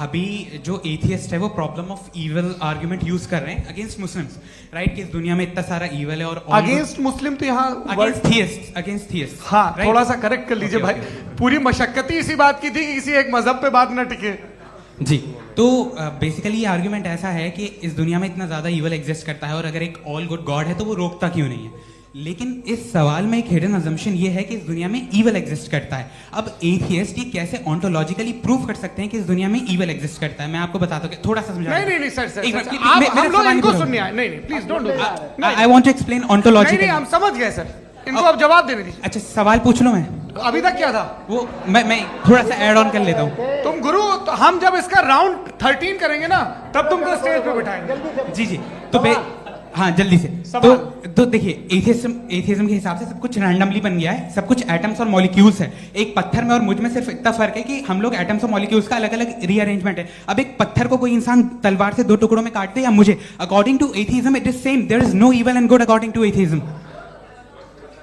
अभी जो एथियस्ट है वो problem of evil argument use कर रहे हैं अगेंस्ट मुस्लिम्स, राइट? कि इस दुनिया में इतना सारा इविल है और अगेंस्ट मुस्लिम तो यहाँ अगेंस्ट थियस्ट। हाँ, थोड़ा सा करेक्ट कर लीजिए भाई। पूरी मशक्कत ही इसी बात की थी कि किसी एक मजहब पे बात न टिके। जी, तो बेसिकली ये आर्ग्यूमेंट ऐसा है कि इस दुनिया में इतना ज्यादा ईवल एग्जिस्ट करता है और अगर एक ऑल गुड गॉड है तो वो रोकता क्यों नहीं है? लेकिन इस सवाल में एक हिडन अजम्पशन ये है कि इस दुनिया में ईवल एग्जिस्ट करता है। अब एथियस्ट ये कैसे ऑन्टोलॉजिकली प्रूव कर सकते हैं कि इस दुनिया में ईवल एग्जिस्ट करता है? मैं आपको बताता हूँ, थोड़ा सा समझा। नहीं सर, हम लोग इनको सुनिए। नहीं please don't do that. I want to explain ontologically. नहीं, हम समझ गए सर, इनको अब जवाब देने दीजिए। अच्छा, सवाल पूछ लो। मैं अभी तक क्या था वो मैं थोड़ा सा ऐड ऑन कर लेता हूँ। तुम गुरु, तो हम जब इसका राउंड 13 करेंगे ना तब तुमको स्टेज पे बिठाएंगे। जी तो हाँ जल्दी से। तो देखिए, एथियज्म के हिसाब से सब कुछ रैंडमली बन गया है, सब कुछ एटम्स और मॉलिक्यूल्स है। एक पत्थर में और मुझ में सिर्फ इतना फर्क है कि हम लोग एटम्स और मॉलिक्यूल्स का अलग अलग रीअरेंजमेंट है। अब एक पत्थर को कोई इंसान तलवार से 2 टुकड़ों में काट दे या मुझे, according to atheism it is same. There is no evil and good according to atheism.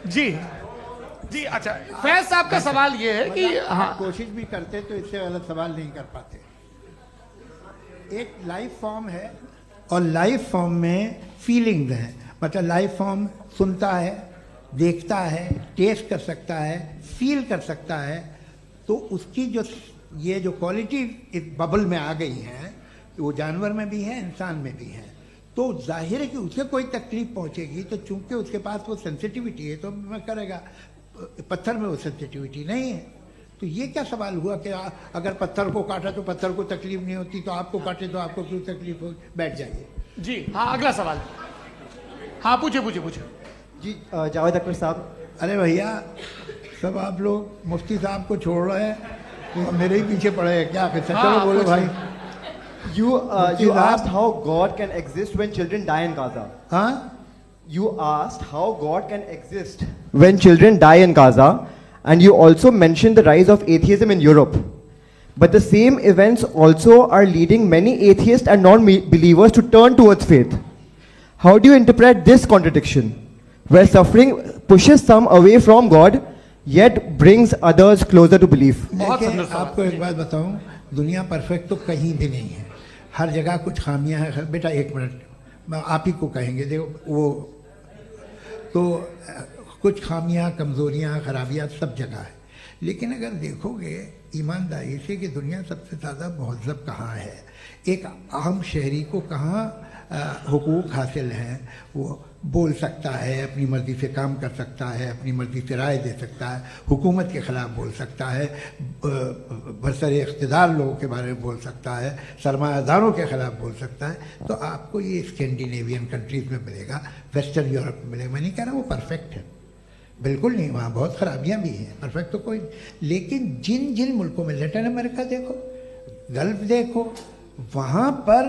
जी अच्छा, फैज साहब का सवाल ये है कि हाँ, कोशिश भी करते तो इससे गलत सवाल नहीं कर पाते। एक लाइफ फॉर्म है और लाइफ फॉर्म में फीलिंग्स हैं। मतलब लाइफ फॉर्म सुनता है, देखता है, टेस्ट कर सकता है, फील कर सकता है। तो उसकी जो क्वालिटी इस बबल में आ गई है, वो जानवर में भी है, इंसान में भी है। तो जाहिर है कि उसे कोई तकलीफ पहुंचेगी, तो चूंकि उसके पास वो सेंसिटिविटी है तो मैं करेगा। पत्थर में वो सेंसिटिविटी नहीं है। तो ये क्या सवाल हुआ कि अगर पत्थर को काटा तो पत्थर को तकलीफ नहीं होती, तो आपको काटे तो आपको क्यों तकलीफ हो? बैठ जाइए। जी हाँ, अगला सवाल। हाँ पूछे जी जावेद अख्तर साहब। अरे भैया, सब आप लोग मुफ्ती साहब को छोड़ रहे हैं, मेरे ही पीछे पड़े हैं क्या? चलो बोलो भाई। You asked how God can exist when children die in Gaza. Huh? You asked how God can exist when children die in Gaza, and you also mentioned the rise of atheism in Europe. But the same events also are leading many atheists and non-believers to turn towards faith. How do you interpret this contradiction, where suffering pushes some away from God, yet brings others closer to belief? आपको एक बात बताऊं, दुनिया perfect तो कहीं भी नहीं है, हर जगह कुछ खामियां हैं। बेटा एक मिनट, आप ही को कहेंगे। देखो वो तो कुछ खामियां, कमज़ोरियां, खराबियां सब जगह है। लेकिन अगर देखोगे ईमानदारी से कि दुनिया सबसे ज़्यादा महज़ब कहाँ है, एक आम शहरी को कहाँ हुकूक हासिल हैं, वो बोल सकता है, अपनी मर्जी से काम कर सकता है, अपनी मर्जी से राय दे सकता है, हुकूमत के ख़िलाफ़ बोल सकता है, बरसरे इक़्तिदार लोगों के बारे में बोल सकता है, सरमायादारों के ख़िलाफ़ बोल सकता है। तो आपको ये स्कैंडिनेवियन कंट्रीज़ में मिलेगा, वेस्टर्न यूरोप में मिलेगा। मैं नहीं कह रहा वो परफेक्ट है, बिल्कुल नहीं, वहाँ बहुत ख़राबियाँ भी हैं, परफेक्ट तो कोई। लेकिन जिन जिन मुल्कों में, लैटिन अमेरिका देखो, गल्फ देखो, वहाँ पर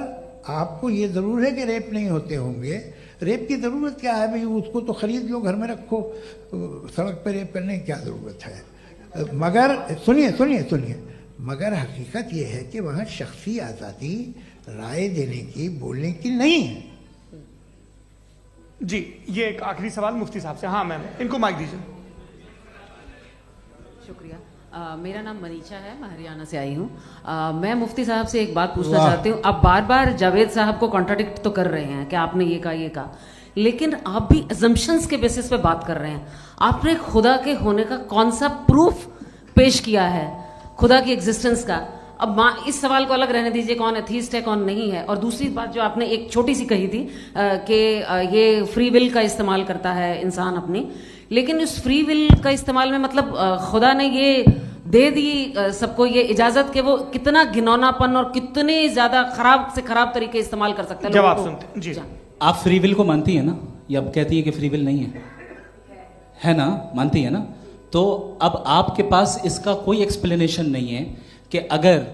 आपको ये ज़रूर है कि रेप नहीं होते होंगे। रेप की ज़रूरत क्या है भाई? उसको तो ख़रीद लो, घर में रखो, सड़क पर रेप करने की क्या ज़रूरत है? मगर सुनिए सुनिए सुनिए, मगर हकीकत ये है कि वहाँ शख्सी आज़ादी राय देने की, बोलने की नहीं है। जी, ये एक आखिरी सवाल मुफ्ती साहब से। हाँ मैम, इनको माइक दीजिए। शुक्रिया। मेरा नाम मनीषा है, मैं हरियाणा से आई हूँ। मैं मुफ्ती साहब से एक बात पूछना चाहती हूँ। आप बार बार जावेद साहब को कॉन्ट्राडिक्ट तो कर रहे हैं कि आपने ये कहा, लेकिन आप भी अजम्पशंस के बेसिस पे बात कर रहे हैं। आपने खुदा के होने का कौन सा प्रूफ पेश किया है, खुदा की एग्जिस्टेंस का? अब इस सवाल को अलग रहने दीजिए, कौन एथीस्ट है कौन नहीं है। और दूसरी बात जो आपने एक छोटी सी कही थी कि ये फ्री विल का इस्तेमाल करता है इंसान अपनी, लेकिन उस फ्री विल का इस्तेमाल में मतलब खुदा ने ये दे दी सबको ये इजाजत कि वो कितना घिनौनापन और कितने ज्यादा खराब से खराब तरीके इस्तेमाल कर सकते हैं। जवाब सुनते जी। आप फ्री विल को मानती है ना, या अब कहती है कि फ्री विल नहीं है ना? मानती है ना? तो अब आपके पास इसका कोई एक्सप्लेनेशन नहीं है कि अगर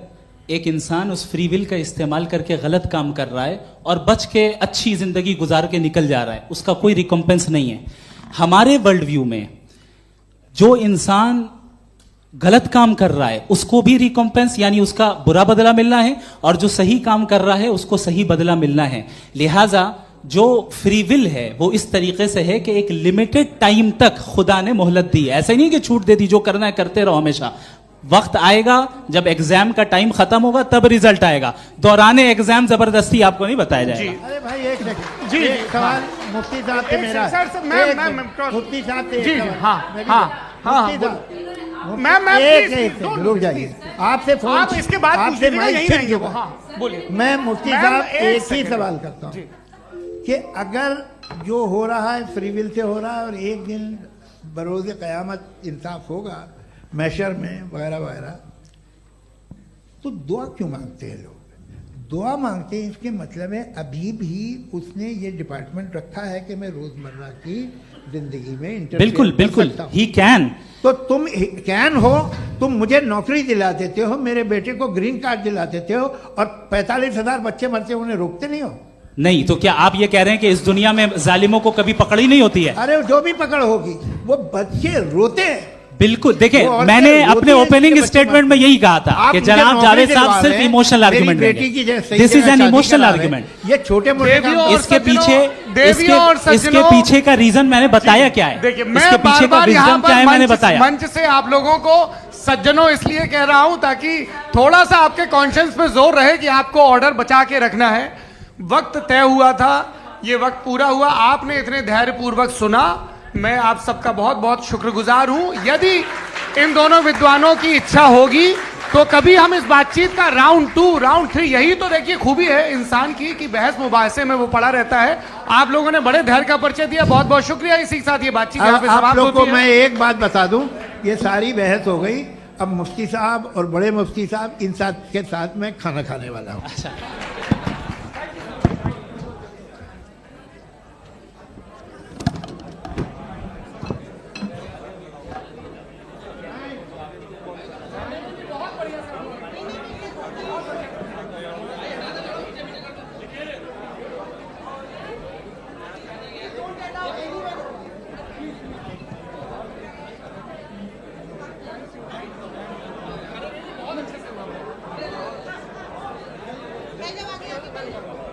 एक इंसान उस फ्री विल का इस्तेमाल करके गलत काम कर रहा है और बच के अच्छी जिंदगी गुजार के निकल जा रहा है, उसका कोई रिकॉम्पेंस नहीं है। हमारे वर्ल्ड व्यू में जो इंसान गलत काम कर रहा है उसको भी रिकॉम्पेंस यानी उसका बुरा बदला मिलना है, और जो सही काम कर रहा है उसको सही बदला मिलना है। लिहाजा जो फ्री विल है वो इस तरीके से है कि एक लिमिटेड टाइम तक खुदा ने मोहलत दी है। ऐसा नहीं कि छूट दे दी, जो करना है करते रहो हमेशा। वक्त आएगा जब एग्जाम का टाइम खत्म होगा तब रिजल्ट आएगा, दौराने एग्जाम जबरदस्ती आपको नहीं बताया जाएगा। अरे भाई एक सेकंड जी, सवाल मुफ्ती साहब से मेरा, मुफ्ती साहब से, रुक जाइए, आपसे फोन, आप इसके बाद आपसे यहीं रहेंगे वो। हाँ बोलिए। मैं मुफ्ती साहब एक ही सवाल करता हूँ कि अगर जो हो रहा है फ्री विल से हो रहा है और एक दिन बरोज़ क़यामत इंसाफ होगा मैशर में वगैरह वगैरह, तो दुआ क्यों मांगते हैं लोग? दुआ मांगते हैं इसके मतलब है अभी भी उसने ये डिपार्टमेंट रखा है कि मैं रोजमर्रा की जिंदगी में बिल्कुल बिल्कुल ही कैन। तो तुम कैन हो, तुम मुझे नौकरी दिला देते हो, मेरे बेटे को ग्रीन कार्ड दिला देते हो, और 45,000 बच्चे मरते उन्हें रोकते नहीं हो। नहीं तो क्या आप ये कह रहे हैं कि इस दुनिया में जालिमों को कभी पकड़ ही नहीं होती है? अरे जो भी पकड़ होगी वो बच्चे रोते हैं। बिल्कुल, देखिए मैंने अपने ओपनिंग स्टेटमेंट में यही कहा था कि जनाब जावेद साहब सिर्फ इमोशनल आर्गुमेंट देंगे। This is an emotional argument. ये छोटे मोटे इसके पीछे का रीजन मैंने बताया क्या है, इसके पीछे का रीजन क्या है मैंने बताया। मंच से आप लोगों को सज्जनों इसलिए कह रहा हूं ताकि थोड़ा सा आपके कॉन्शियंस पे जोर रहे कि आपको ऑर्डर बचा के रखना है। वक्त तय हुआ था, ये वक्त पूरा हुआ, आपने इतने धैर्यपूर्वक सुना, मैं आप सबका बहुत बहुत शुक्रगुजार हूं। यदि इन दोनों विद्वानों की इच्छा होगी तो कभी हम इस बातचीत का राउंड 2, राउंड 3, यही तो देखिए खूबी है इंसान की कि बहस मुबाहसे में वो पड़ा रहता है। आप लोगों ने बड़े धैर्य का परिचय दिया, बहुत बहुत शुक्रिया। इसी के साथ ये बातचीत यहाँ पे समाप्त होती है। आप लोगों को मैं एक बात बता दूं, ये सारी बहस हो गई, अब मुफ्ती साहब और बड़े मुफ्ती साहब इन के साथ में खाना खाने वाला हूँ। अच्छा। मैं जब आगे